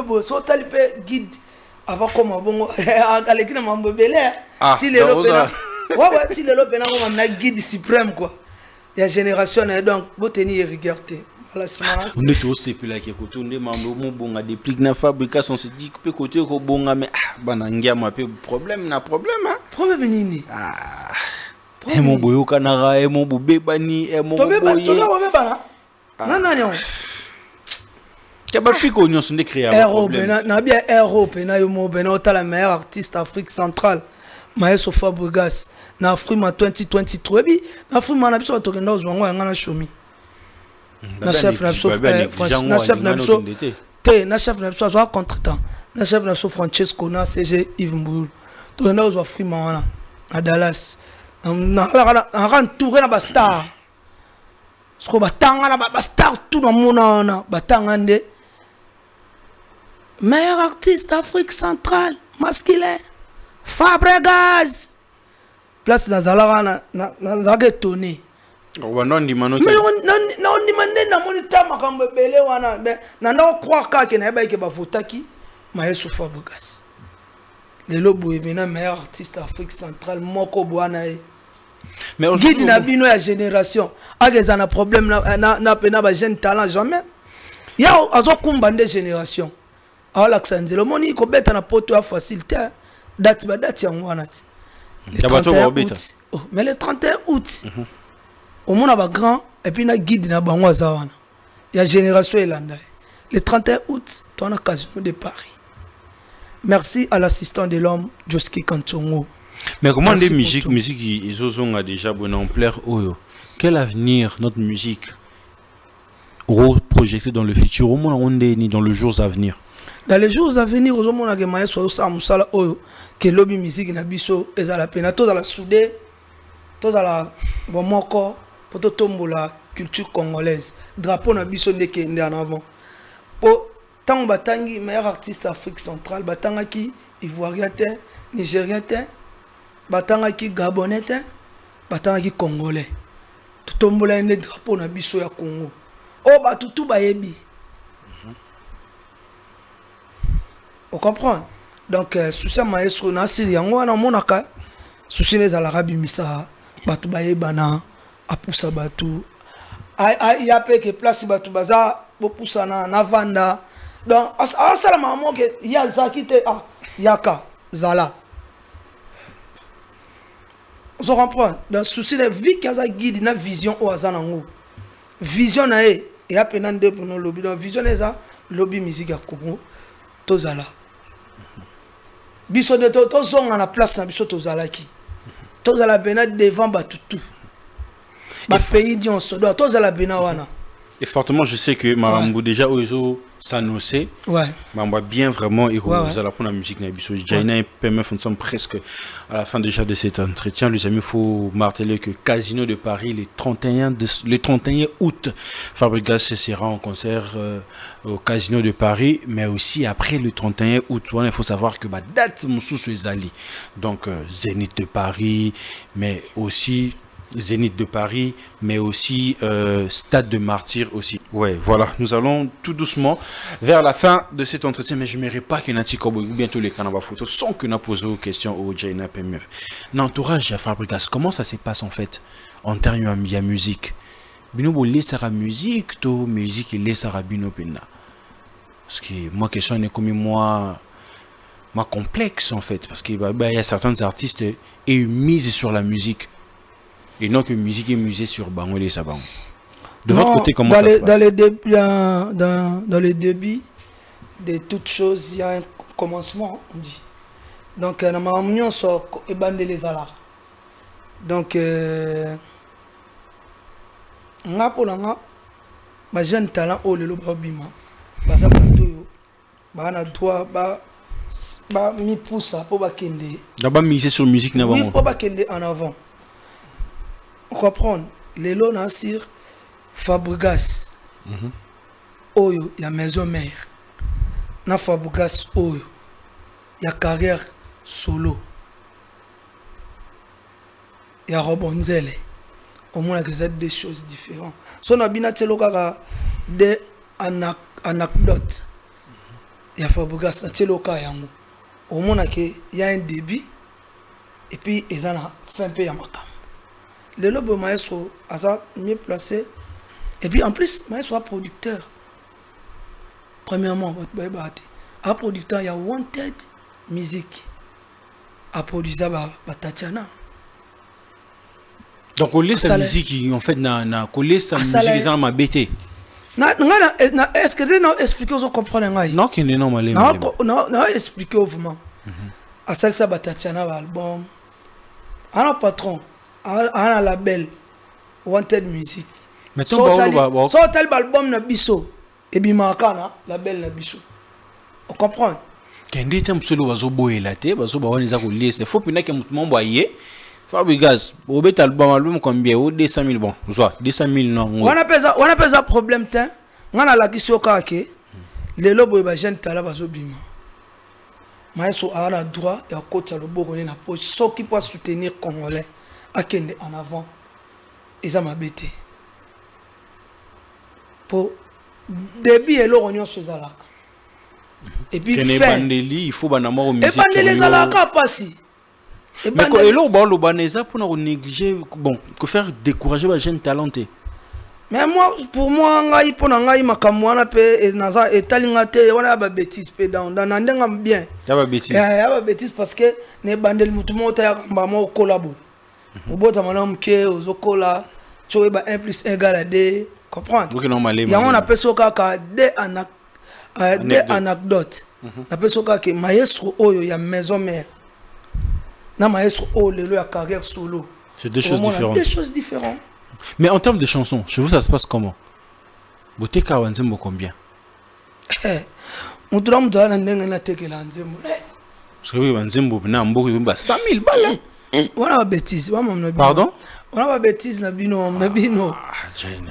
guide avant comme bon avec na mambo belé si les lopena ouais si les lopena on a guide suprême quoi. Il y a génération donc vous tenir rigueur voilà on est aussi puis là qui écoute on demande mon bon a des prix na fabrication se dit que côté ko bonga mais banangia ma peu problème hein problème nini et mon boyo kanara et mon bébé bani et mon boyo tout ça bébé bana non que ba piko nyon sont créer un problème na bien Europe na yo mo bena ota la meilleure artiste Afrique centrale Maestro Fabregas na Afrima 2023 bi na Afrima na biso to kenda ozwango yanga na shomi na chef na biso na chef na biso azwa contre-temps na chef na biso Francesco na CG Yves Mboul to kenda ozwa Afrima wana na Dallas na rentouré na ba star sko batanga na ba star tout na mona na batanga nde meilleur artiste Afrique centrale masculin Fabregas place nazalaka nazalaka étonné non dimano mais non dimande na monita makambo belé wana na croire kaka na ba ke ba votaki Maestro Fabregas lelo boye mena meilleur artiste Afrique centrale moko bwana Mais guide na bino ya génération ageza na problème na pena ba jeune talent jamais ya azo kumba nde génération ala ksanzelo moni ko beta na poto ya facilité date ba date yango wana ti mais le 31 août au monde ba grand et puis na guide na bango azawana ya génération elanda le 31 août ton Casino de Paris. Merci à l'assistant de l'homme Joski Kantongo. Mais comment les musiques ils ont déjà bonne ampleur oyo. Quel avenir notre musique projetée dans le futur au moins on est ni dans les jours à venir. Dans les jours à venir au moins na maestro sa musala oyo que lobby musique na biso ezala pena to dans la soudé to dans la bomoko poto tombola culture congolaise drapeau na biso ndeke ndé en avant. Pour tant batangi meilleur artiste Afrique centrale batanga ki ivoirien nigérien batanga ki gabonais batanga ki congolais tombola ene drapeau na biso ya Congo oh batutu bayebi on comprend donc souci maestro na siri yango wana monaka souci les arabi misa batu bayebana apusa batu ya pe que place batu baza poussa na vanda donc asala maman que ya zakite yaka zala on comprend dans souci de vie kaza guide na vision o azanango vision na e ya penande pour no lobby donc vision eza lobby musique ya Congo tozala biso de to zonga na place na biso tozalaki tozala bena devant batutu ba pays di on se doit tozala bena wana. Et fortement, je sais que Marambo déjà Ozo s'annonçait. Ouais. Mais bien vraiment et vous allez prendre la musique Nabiso. Jaina et PMF, nous sommes presque à la fin déjà de cet entretien. Les amis, il faut marteler que Casino de Paris, le 31 août, Fabregas sera en concert au Casino de Paris, mais aussi après le 31 août. Il faut savoir que date Moussou Zali. Donc Zénith de Paris, mais aussi Zénith de Paris, mais aussi Stade de Martyrs aussi. Ouais, voilà, nous allons tout doucement vers la fin de cet entretien, mais je ne pas que Nati Kobo ou bientôt les canaux photos sans que nous posé aux questions au Jaina PMF. L'entourage de Fabregas, comment ça se passe en fait en termes de musique? Binobo laissera musique, to musique laissera bino pena. Parce que moi question est comme moi complexe en fait, parce qu'il y a certains artistes et misent sur la musique. Et non que musique et musée sur Bango et Saban. De votre côté, comment ça se passe? Dans le début de toutes choses, il y a un commencement, on dit. Donc, nous avons sur les alarmes. Donc, nous avons un jeune talent, le lobbyma. Nous avons droit mi poussa pour bakende. D'abord miser sur musique na oui, pour bakende en avant. On comprend les lots sur Fabregas. Oyo ya maison mère. Na Fabregas oyo ya carrière solo. Ya Robonzele. Au moins que c'est des choses différentes. So na bina telo kaka de anecdote. Ya Fabregas na telo ka yango. Au moins que il y a un début et puis ils en a fait un peu ya makam. Le lobe maestro a mieux placé et puis en plus maestro est producteur. Premièrement, un producteur, il y a Wanted Music à produire Tatiana. Donc on laisse la musique en fait on laisse la musique dans ma BT. Est-ce que vous expliquez vous comprenez? Non, qui n'est normal. Non, expliquez vraiment. À celle ça Tatiana album. Un patron, un label Wanted Music. Mais ton tel album na biso et bimakana label na biso. On comprend? Quand des temps solo bazo boye laté bazo ba wani za ko laisser faut pina que mutumon boye Fabregas au bet album combien ou 200 000 bon soit 200 000 non on appelle ça problème tin ngana la kiso ka ke le lobo ba jeune tala bazo bima maïso a la droit ya kota le bogo na poche ceux qui peut soutenir congolais akende en avant et ça m'a bêté pour début et l'orion se zala et puis il faut banamo au musique et bandeli zalaka pasi Mais quand il est pour négliger, bon, que faire décourager les jeunes talentés. Mais moi, pour moi, ngai pour ngai makamwana pe naza etalingate wana ba bêtise pe dans nandenga bien. Ya ba bêtise. Ya ba bêtise parce que ne bandel mutu mota ya kamba mo collabo. Obota manam ke ozokola tu ba 1 + 1 égale à 2, comprendre? OK normalement. Ya on appelle ça ka des anecdotes. On appelle ça ka que maestro oyo ya maison mère. Na maestro o lelo ya carrière solo. C'est deux choses différentes. Deux choses différentes. Mais en termes de chansons, chez vous ça se passe comment? Boté Kawanzembo combien? On doit me donner un attaque là Nzembo. Parce que oui, Nzembo na mboko yomba 100 000 balles. Voilà la bêtise. Pardon? Voilà la bêtise na bino.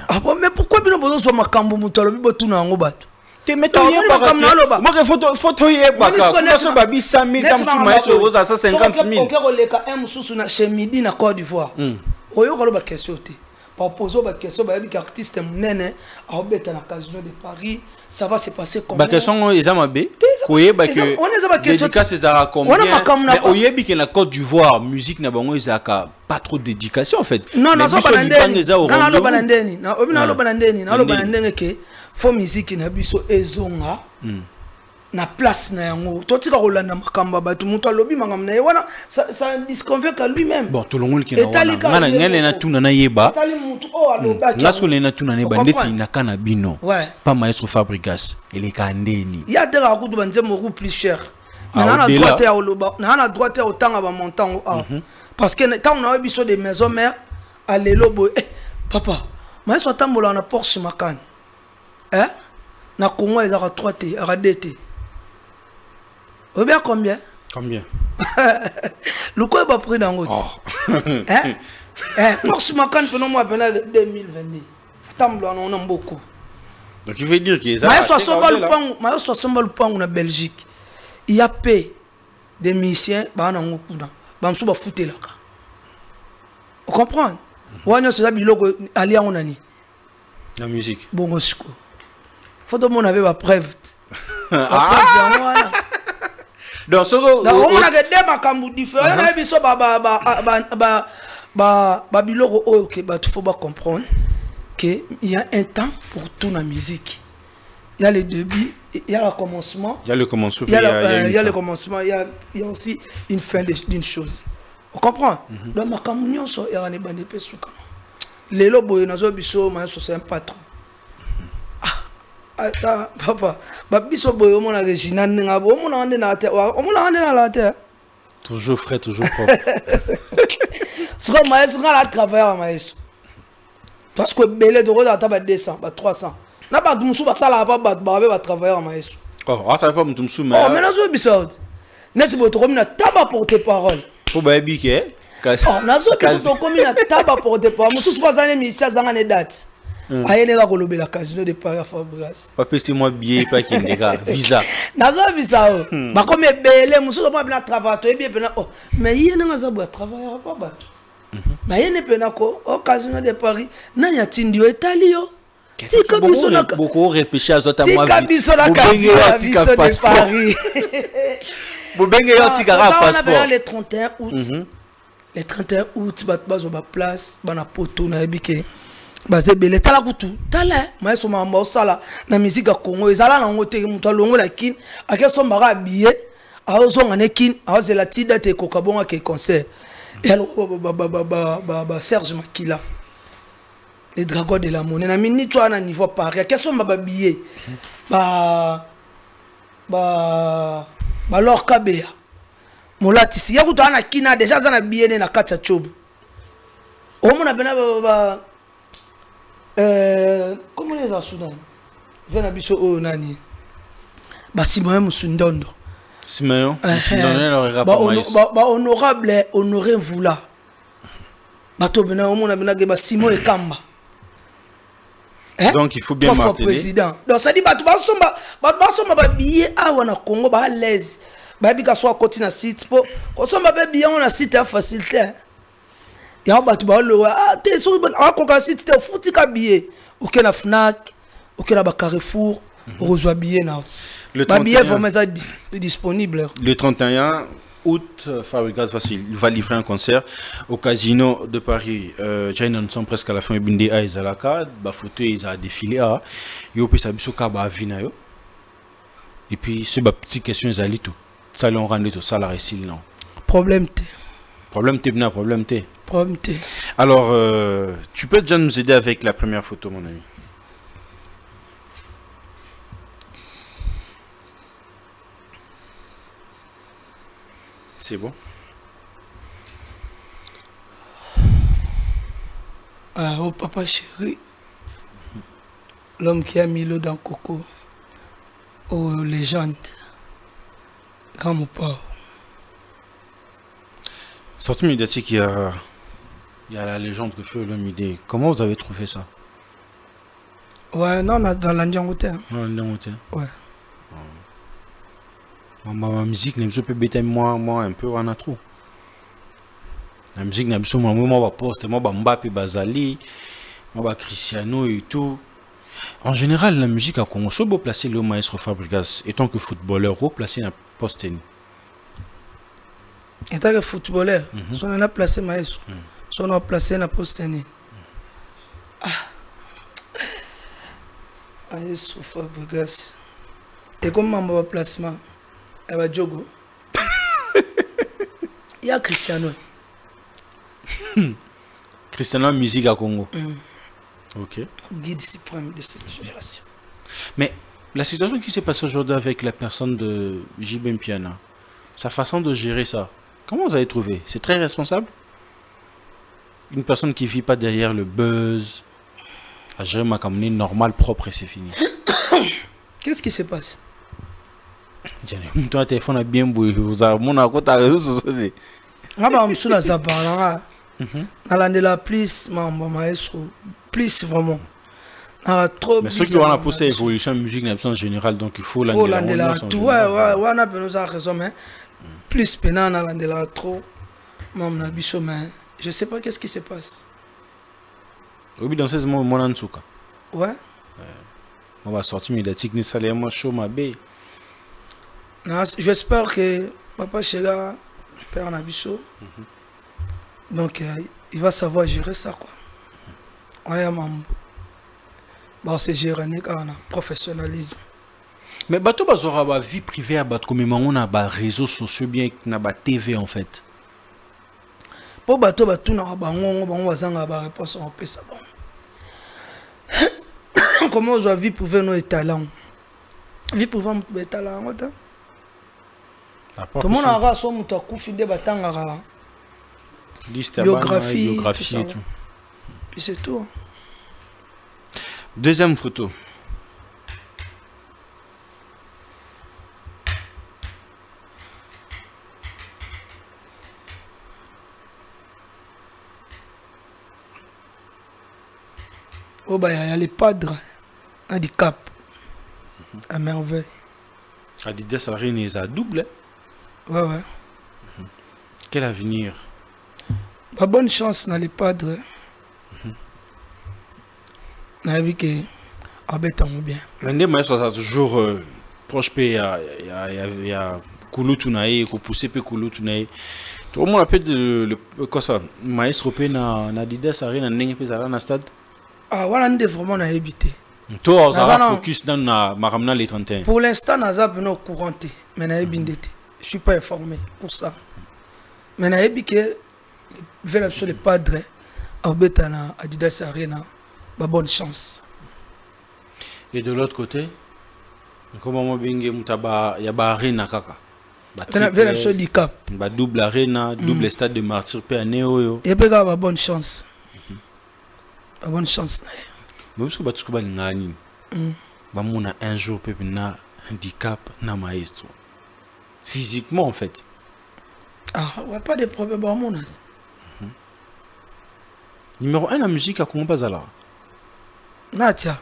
Ah bon, mais pourquoi bino bozo so makambo mutalo bibo tuna ngo bato? Te meto yeba moi que photo yeba ka so babi 100 000 tam tu maestro rosa 150 000. OK roleka un mususu na chez Midi na Côte d'Ivoire. Oyo ko ba question te. Par poser une question, bah, les artistes monnaie, à Robert à la Casino de Paris, ça va se passer comment? Bah question ils ont mabé. Oui, bah que. On est pas question. Dédicace c'est à combien? Mais oyebi que la Côte d'Ivoire, musique na bango ils a pas trop de dédication en fait. Non, non, ça balandeni. Non, lo balandeni. Non, obina lo balandeni. Non, lo balandeni que faut musique na biso ezonga. Na place na yango totika rolanda makamba batu mutu alobi mangam na wana ça disconvient à lui-même. Bon tout le monde qui na wana ngene na tuna na yeba etali mutu o aloba ngasko le na tuna ne bandeti na kana bino pas maestro Fabrigas il est kandeni ya de la kudu banze mo plus cher na na droite ya oloba na na droite ya otanga ba montant parce que tant on a biso des maisons mères à lelobo papa maestro tambola na Porsche Macan na Congo ils a 3 T à 2 T. Ou bien combien? Combien? Le quoi va prendre en route? Porsche Macan, nous moi 2022. Attends, on a beaucoup. Donc il veut dire qu'il y a mais 60 balles pang en Belgique. Il y a paix des musiciens ba na ngokuna. Ba msu ba fouter là. Vous comprenez? Wana c'est ça biloko ali on ani. La musique. Bongo siko. Faut que mon avait pas preuve. Donc ça on a des makambu différents na biso ba biloko oyo ke ba faut pas comprendre que il y a un temps pour tout la musique. Il y a le début, il y a le commencement. Il y a le commencement, il y a le commencement, il y a aussi une fin d'une chose. On comprend? Donc makambu nyonso ya ne bande pe suka. Lelo boyo nazo biso ma so c'est un patron. Attends, papa, biso boyo mona Regina ngabo mona ande na terre, mona ande na la terre. Toujours frais, toujours propre. Ce que maestro ngala travailler maestro. Parce que belé de roda ta ba 200, ba 300. Na ba musu ba sala ba ba travailler maestro. Oh, ata pas musu mais. Oh, mais nazo biso. Net bo to comme na taba porter parole. Faut ba bi ke. Oh, nazo biso to comme na taba porter parole. Musu pas zane mi sia zanga ne date. Ayene la kolobe la Casino de Paris Fabrigas. Papa c'est moi billet pas qui ndeka visa. Nazo visa o. Ba comme belé musu pas bien travailler bien bien. Oh, mais yene ngaza bo travailler pas ba. Mais yene pena ko au Casino de Paris nanya tindio Italio. Tika biso na beaucoup repêcher azota moi. Tika biso na Casino de Paris. Bo benge yo tika ra passeport. Le 31 août. Le 31 août bazo ba place bana poto na ebike. Bazé belé tala kutu tala maestro mamba osala na musique ya Congo ezala na ngote mutu alongo la kin akeso mara billet azonga ne kin azela tida te kokabonga ke concert et alors Serge Makila les dragons de la monnaie na mini toi na niveau Paris akeso maba billet ba leur kabea molati si ya kutu ana kina déjà za na billet na kata chobu omona bena comment les Soudan vient à biso o nani ba Simon Musundondo Simon Musundondo leur rapport ba honorable honoré Vula bato bena o mona bena ba Simon Ekamba donc il faut bien marteler président donc ça dit bato ba somba ba billet awa na Congo ba à l'aise ba bika soit côté na site po ko somba ba billet on a site à facilité. Il y a un peu de so on site te fouti ka billet OK na Fnac OK na Carrefour reçoit billet na le billet vraiment ça disponible le 31 août, Fabregas va livrer un concert au Casino de Paris. China sont presque à la fin. Bindi a Izalaka, Bafoto ils a défilé à Yopi Sabisoka Bavina. Et puis c'est ma petite question Izali tout. Ça l'on rend tout ça la récile non. Problème T. Problème T, bien problème T. Problème T. Alors tu peux déjà nous aider avec la première photo mon ami. C'est bon. Ah, oh papa chéri, l'homme qui a mis l'eau dans Coco, aux légendes, grand mon père. Sortie médiatique, il y a la légende que fait l'homme idée. Comment vous avez trouvé ça? Ouais, non, on a dans l'Andiangoté. Dans l'Andiangoté. Ouais. Ma musique n'est pas bête moi un peu on a trop. La musique n'est pas moi poste moi Mbappé Bazali moi Cristiano et tout. En général la musique a commencé à placer le maestro Fabregas étant que footballeur au placé un poste. Étant que footballeur, on a placé maestro, on a placé un poste. Ah. Maestro Fabregas. Et comment on va placement? Il y a Cristiano. Cristiano musique à Congo. Ok. Guide suprême de cette génération. Mais la situation qui s'est passée aujourd'hui avec la personne de JB Mpiana, sa façon de gérer ça, comment vous avez trouvé? C'est très responsable? Une personne qui ne vit pas derrière le buzz, à gérer ma caméra normale, propre et c'est fini. Qu'est-ce qui se passe? Ton téléphone a bien bougé. Vous avez mon accord à réseau social. Je la plus maestro plus vraiment. Mais ceux qui ont la posté évolution musique en général donc il faut l'andela tout ouais on a besoin de raison mais plus pénal dans l'andela trop même biso mais je sais pas qu'est-ce qui se passe. Oui dans ces moments mon ansuka. Ouais. On va sortir médiatique ni salaire moi chaud ma bé. J'espère que papa Chega père Nabiso donc il va savoir gérer ça quoi. On est membre. Bon c'est gérer un professionnalisme. Mais bateau bazora ba vie privée à battre comme on a ba réseaux sociaux bien na ba TV en fait. Pour bateau ba tout na ba on va zanga ba réponse on peut ça bon. Comment on doit vie privée nos talents. Vie privée nos talents quoi. Tout le monde a raison muta kufide batanga biographie et tout. Puis c'est tout. Deuxième photo. Oh bah il y a les padres handicap à merveille. Adidas a rien à double. Ouais ouais. Quel avenir? Bah, bonne chance dans les padres. On a vu que Abeta bien. L'année maestro ça toujours proche il y a Kouloutunaï, qu'on pousse peu Kouloutunaï. Tout le monde appelle le quoi ça? Maestro pe na Adidas a rien n'engé pe ça na stade. Ah voilà on est vraiment na habité. Toi on a focus dans na maramna les 31. Pour l'instant on a pas couranté mais na habité. Je suis pas informé pour ça. Mais na habité vers sur les padres Abeta na Adidas Arena. Bah, bonne chance. Et de l'autre côté, comment il y a arena kaka. Handicap. Double arena, double stade de martyr pe anéo. Et puis bah bonne chance. Bonne chance. Mais parce que tu vas ngani. Bah mon a un jour pe na handicap na maestro. Physiquement en fait. Ah ouais pas de problème bah mon. Numéro 1 la musique a comment pas là. Natia.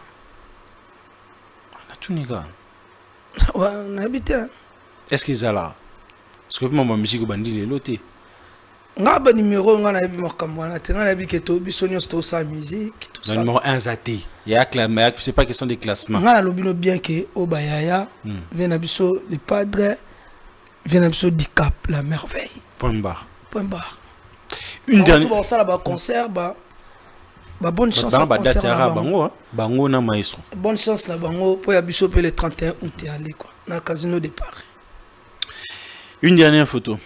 Na tout niga. Ouais, on habite. Est-ce qu'ils sont là? Parce que ma musique bandi les lotés. Nga ba numéro nga na bi makambo na te nga na bi ke to bi sonyo sto sa musique tout ça. Numéro 1 zaté. Il y a classement, c'est pas question de classement. Nga na lobino bien que Obayaya vient na biso les padres vient un du cap, la merveille. Point barre. Point barre. Une dernière. Tout ça là, concert, bonne chance. Bango na maestro. Bonne chance là, bango pour y abisoper le 31 août et aller quoi. Dans le casino de Paris. Une dernière photo.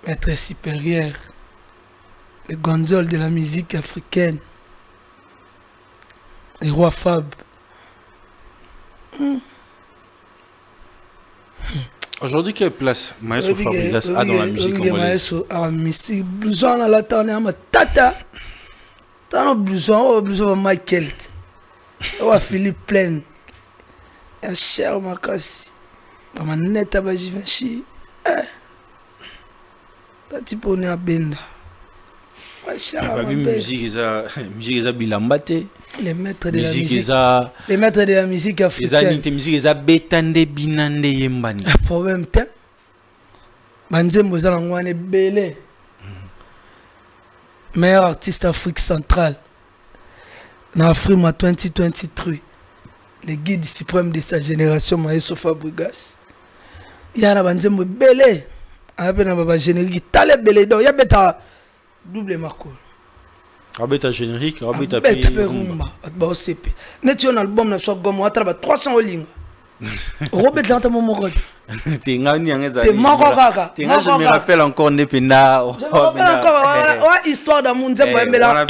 Maître supérieur, le gondole de la musique africaine, le roi Fab. Aujourd'hui, quelle place Maestro Fabregas a dans la musique congolaise? Musique, blouson à la tane, à ma tata. T'as un blouson de Michael. Ou Philippe Plaine. Un cher Makassi. Pas ma nette à Bajivachi. T'as type on est à Benda. Musique est bilambate. Les maîtres de la musique. Les maîtres de la musique africaine. Les musique est betande binande yembani. Problème te. Banzembo za ngwane belé. Meilleur artiste Afrique centrale. Dans Afrique 2023. Le guide suprême de sa génération Maestro Fabregas. Il y a banzembo belé. Avec un générique, t'as belé donc il y a bêta double marco. Rabeta générique, rabeta rumba. Ba OCP. Net un album na so gomo atraba 300 lignes. Robert dans mon mot. T'es ngani angeza. T'es moko kaka. Je me rappelle encore Nepena. Histoire d'amour nzembo embela.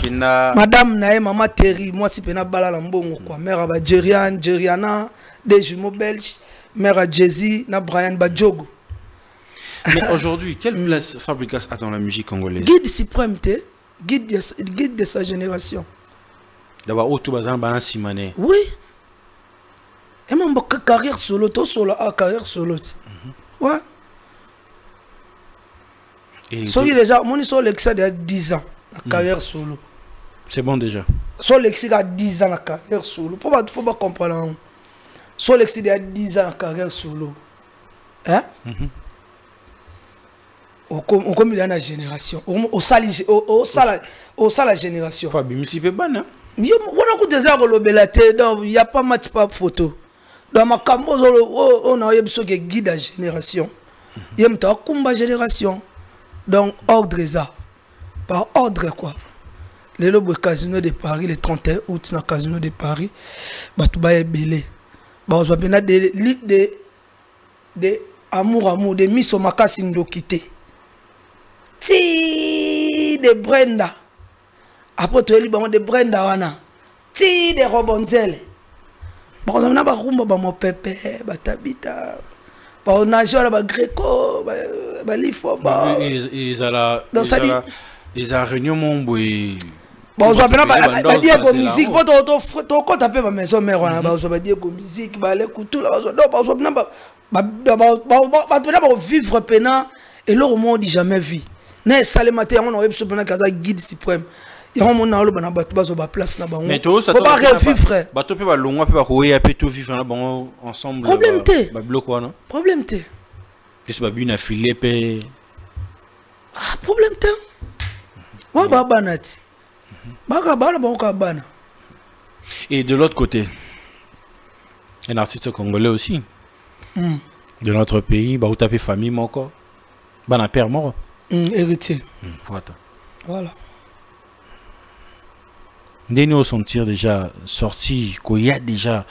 Madame nae maman Terry, moi si pena bala la mbongo quoi. Mère ba Jeriana, des jumeaux belges, mère Jay-Z, na Brian Badjogo. Mais aujourd'hui, quelle place Fabregas a dans la musique congolaise? Guide suprême, guide de sa génération. D'abord, au tout bazan, banan simane. Oui. Et même carrière solo, tout solo, carrière solo. Ouais. So il déjà, mon histoire l'excès de 10 ans, la carrière solo. C'est bon déjà. So l'excès de 10 ans, la carrière solo. Faut pas comprendre. So l'excès de 10 ans, la carrière solo. Hein? Comme il y a une génération, au sala la génération. Pas bien, c'est pas bon. Il n'y a pas match pas photo. Dans ma cambo, on a un guide de la génération. Il y a un combat génération. Donc, ordre ça. Par ordre quoi. Le casino de Paris, le 31 août, dans le casino de Paris, tout est belé. On a des amour, des mises au Makassi Ndokité. Ti de Brenda. Après tu es libre de Brenda wana. Ti de Robonzel. Bon on a ba rumba ba mo pepe, ba tabita. Ba on a joué ba Greco, ba lifo ba. Ils a réunion mon boy. Bon on va ba dire ko musique, to ko taper ba maison mère wana ba on va dire ko musique, ba le couteau là ba on va vivre pena et le monde dit jamais vu. Ne salemate on a besoin d'un guide suprême. Il y a un monde où on a besoin place là-bas. Mais tout ça, faut pas revivre frère. Bah tu peux pas loin, peut pas courir, peut tout vivre là-bas ensemble. Problème T. Bah bloc quoi non? Problème T. Qu'est-ce que bien affilé pe? Ah problème T. Wa ba banati. Ba ka bana ba ka bana. Et de l'autre côté, un artiste congolais aussi. De notre pays, bah où tapé famille mon encore. Bah na père mort. Héritier. Voilà. Dès nous sentir déjà sorti, qu'il y a déjà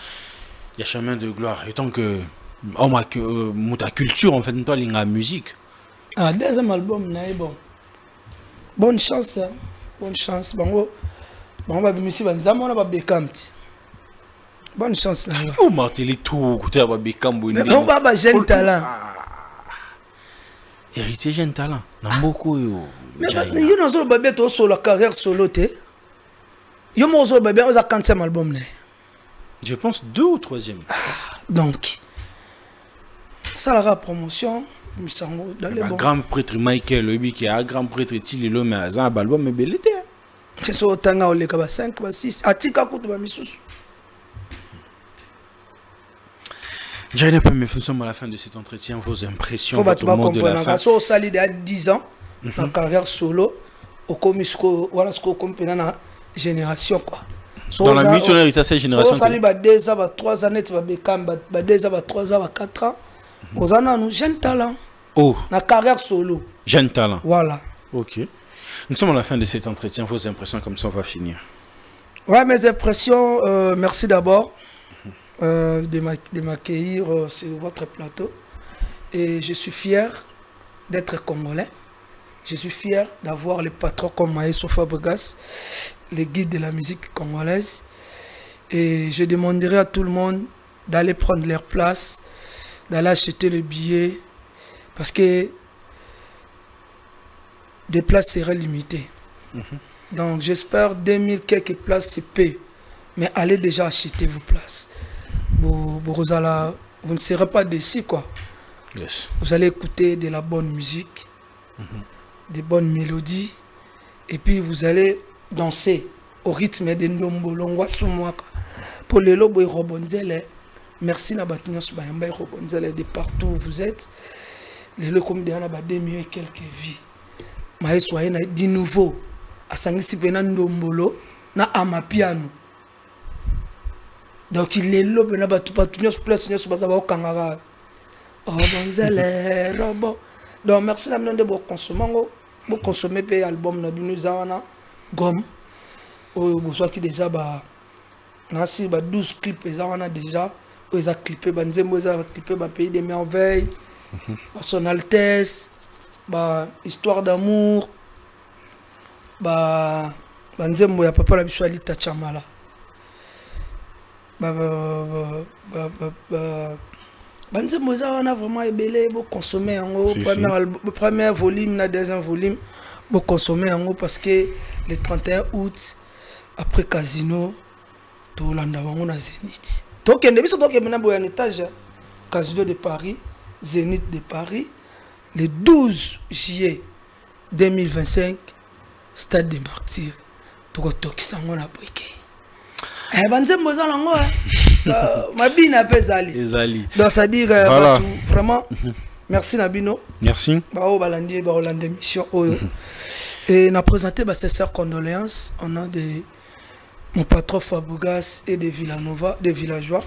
il y a chemin de gloire. Et tant que ta culture en fait, toi la musique. Ah deuxième album na bon. Bonne chance hein. Bonne chance. Bon va bimisi banzama on va bekamti. Bonne chance. Oh Martelly tout côté va bekambo. On va jeune talent. Héritier jeune talent. Na beaucoup yo. Mais you know so bébé to solo carrière solo te. Yo mo so bébé on a 40e album né. Je pense 2 ou 3e. Donc ça la promotion misango dans les bons. Grand prêtre Michael Obi qui a grand prêtre Tililo mais a un album mais belité. C'est so tanga ole ka ba 5 ba 6 atika kutu ba misusu. J'allais pas me faire à la fin de cet entretien vos impressions, votre mot de la fin. So sali de 10 ans dans carrière solo au komisko voilà ce qu'on compte na génération quoi. Dans la musique, on hérite à cette génération. Ça va 2 ans, 3 années, tu vas bécam, 2 ans, 3 ans, 4 ans. Aux années, jeune talent. Oh. La carrière solo. Jeune talent. Voilà. Ok. Nous sommes à la fin de cet entretien. Vos impressions, comme ça, on va finir. Ouais, mes impressions, merci d'abord de m'accueillir sur votre plateau. Et je suis fier d'être congolais. Je suis fier d'avoir les patrons comme Maestro Fabregas, les guides de la musique congolaise. Et je demanderai à tout le monde d'aller prendre leur place, d'aller acheter le billet, parce que des places seraient limitées. Donc j'espère 2000 quelques places, c'est peu. Mais allez déjà acheter vos places. Vous ne serez pas déçus, quoi. Yes. Vous allez écouter de la bonne musique, des bonnes mélodies, et puis vous allez danser au rythme de Ndombolo. Pour les lobes et Robonzele, merci na batunios bayamba Robonzele de partout où vous êtes. Les lobes comme des anaba 2000 et quelques vies. Maïs soyez na di nouveau. À Sangisi pena Ndombolo na amapiano. Donc il est lobes na batunios plus nios bazaba okangara. Robonzele robo. Donc merci na de bo consommer pe album na binu zawana gomme. Au besoin qui déjà ba nasi ba 12 clips zawana déjà ils a clippé banzembo za clippé ba pays des merveilles, son altesse, ba histoire d'amour, ba banzembo ya papa la bishwali tachamala. Banzembo za wana vraiment ebele bo consommer en premier volume na deuxième volume bo consommer en parce que le 31 août après Casino tout l'anda bango na Zénith. Donc il y a un étage Casino de Paris, Zénith de Paris, le 12 juillet 2025, Stade des Martyrs. Tout qui s'en a briqué. Eh ben c'est moi lango ma bine appelle Zali. Donc ça dit vraiment merci Nabino. Merci. Ba o balandi ba Hollande mission et on a présenté ses sœurs condoléances au nom de mon patron Fabregas et des Villanova, des villageois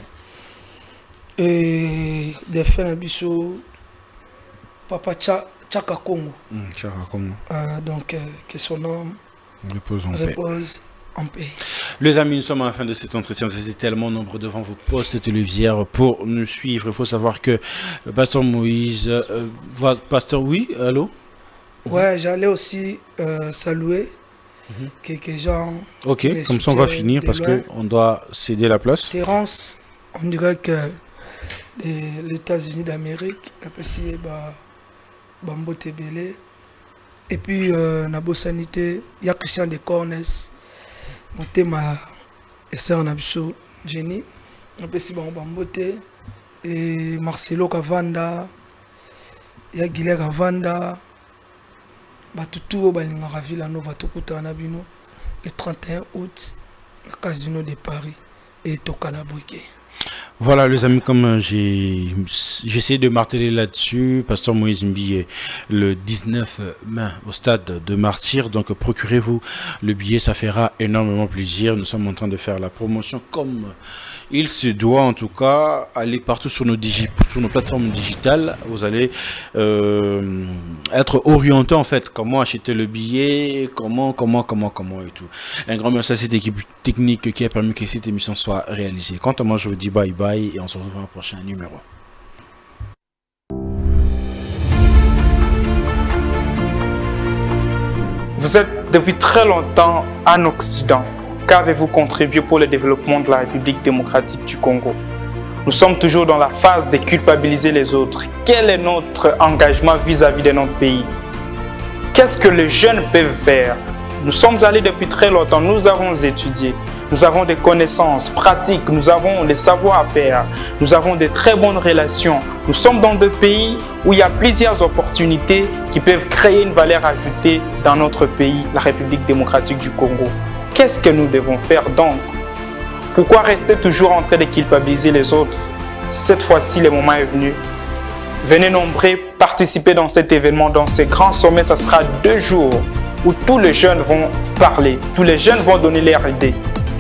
et des frères Bisso, Papa Tchaka Kongo. Donc que son nom repose en paix. Les amis, nous sommes à la fin de cet entretien. Vous êtes tellement nombreux devant vos postes télévisières pour nous suivre. Il faut savoir que Pasteur Moïse, Pasteur, oui, allô? Ouais, j'allais aussi saluer quelques gens. Ok, comme ça on va finir parce qu'on doit céder la place. Terence, on dirait que les États-Unis d'Amérique, apprécié Bambote Belé. Et puis, Nabo Sanité, il y a Christian de Cornes, mon thème et ça on a vu Jenny, apprécié Bambote, et Marcelo Cavanda, il y a Guilherme Cavanda. Batutu Balinga Villanova Tokutana Bino le 31 août le Casino de Paris et Tokana Briquet. Voilà les amis, comme j'ai essayé de marteler là-dessus, Pasteur Moïse Mbiye le 19 mai au stade de Martyrs, donc procurez-vous le billet, ça fera énormément plaisir. Nous sommes en train de faire la promotion comme il se doit, en tout cas. Allez partout sur nos plateformes digitales, vous allez être orienté en fait, comment acheter le billet, comment et tout. Un grand merci à cette équipe technique qui a permis que cette émission soit réalisée. Quant à moi, je vous dis bye bye et on se retrouve dans un prochain numéro. Vous êtes depuis très longtemps en Occident. Qu'avez-vous contribué pour le développement de la République démocratique du Congo? Nous sommes toujours dans la phase de culpabiliser les autres. Quel est notre engagement vis-à-vis de notre pays? Qu'est-ce que les jeunes peuvent faire? Nous sommes allés depuis très longtemps, nous avons étudié, nous avons des connaissances pratiques, nous avons des savoir-faire, nous avons de très bonnes relations. Nous sommes dans deux pays où il y a plusieurs opportunités qui peuvent créer une valeur ajoutée dans notre pays, la République démocratique du Congo. Qu'est-ce que nous devons faire donc? Pourquoi rester toujours en train de culpabiliser les autres? Cette fois-ci, le moment est venu. Venez nombreux participer dans cet événement, dans ce grand sommet. Ça sera 2 jours où tous les jeunes vont parler, tous les jeunes vont donner leurs idées.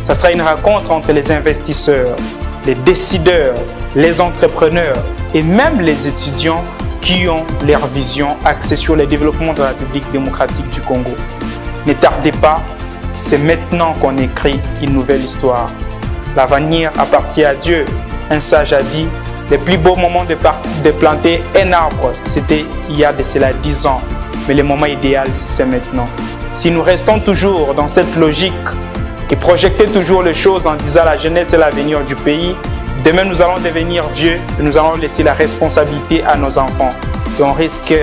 Ça sera une rencontre entre les investisseurs, les décideurs, les entrepreneurs et même les étudiants qui ont leur vision axée sur le développement de la République démocratique du Congo. Ne tardez pas, c'est maintenant qu'on écrit une nouvelle histoire. L'avenir appartient à Dieu. Un sage a dit, le plus beau moment de planter un arbre, c'était il y a de cela 10 ans. Mais le moment idéal, c'est maintenant. Si nous restons toujours dans cette logique et projeter toujours les choses en disant la jeunesse est l'avenir du pays, demain nous allons devenir vieux et nous allons laisser la responsabilité à nos enfants. Et on risque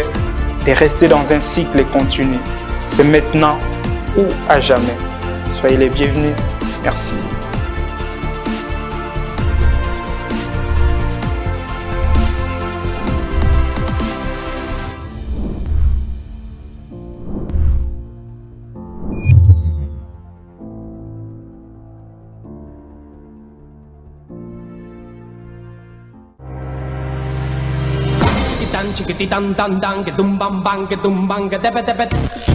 de rester dans un cycle continu. C'est maintenant ou à jamais. Soyez les bienvenus. Merci. Chiquititan, chiquititan, tan, tan, que tumban, ban, que tumban, que tepe, tepe.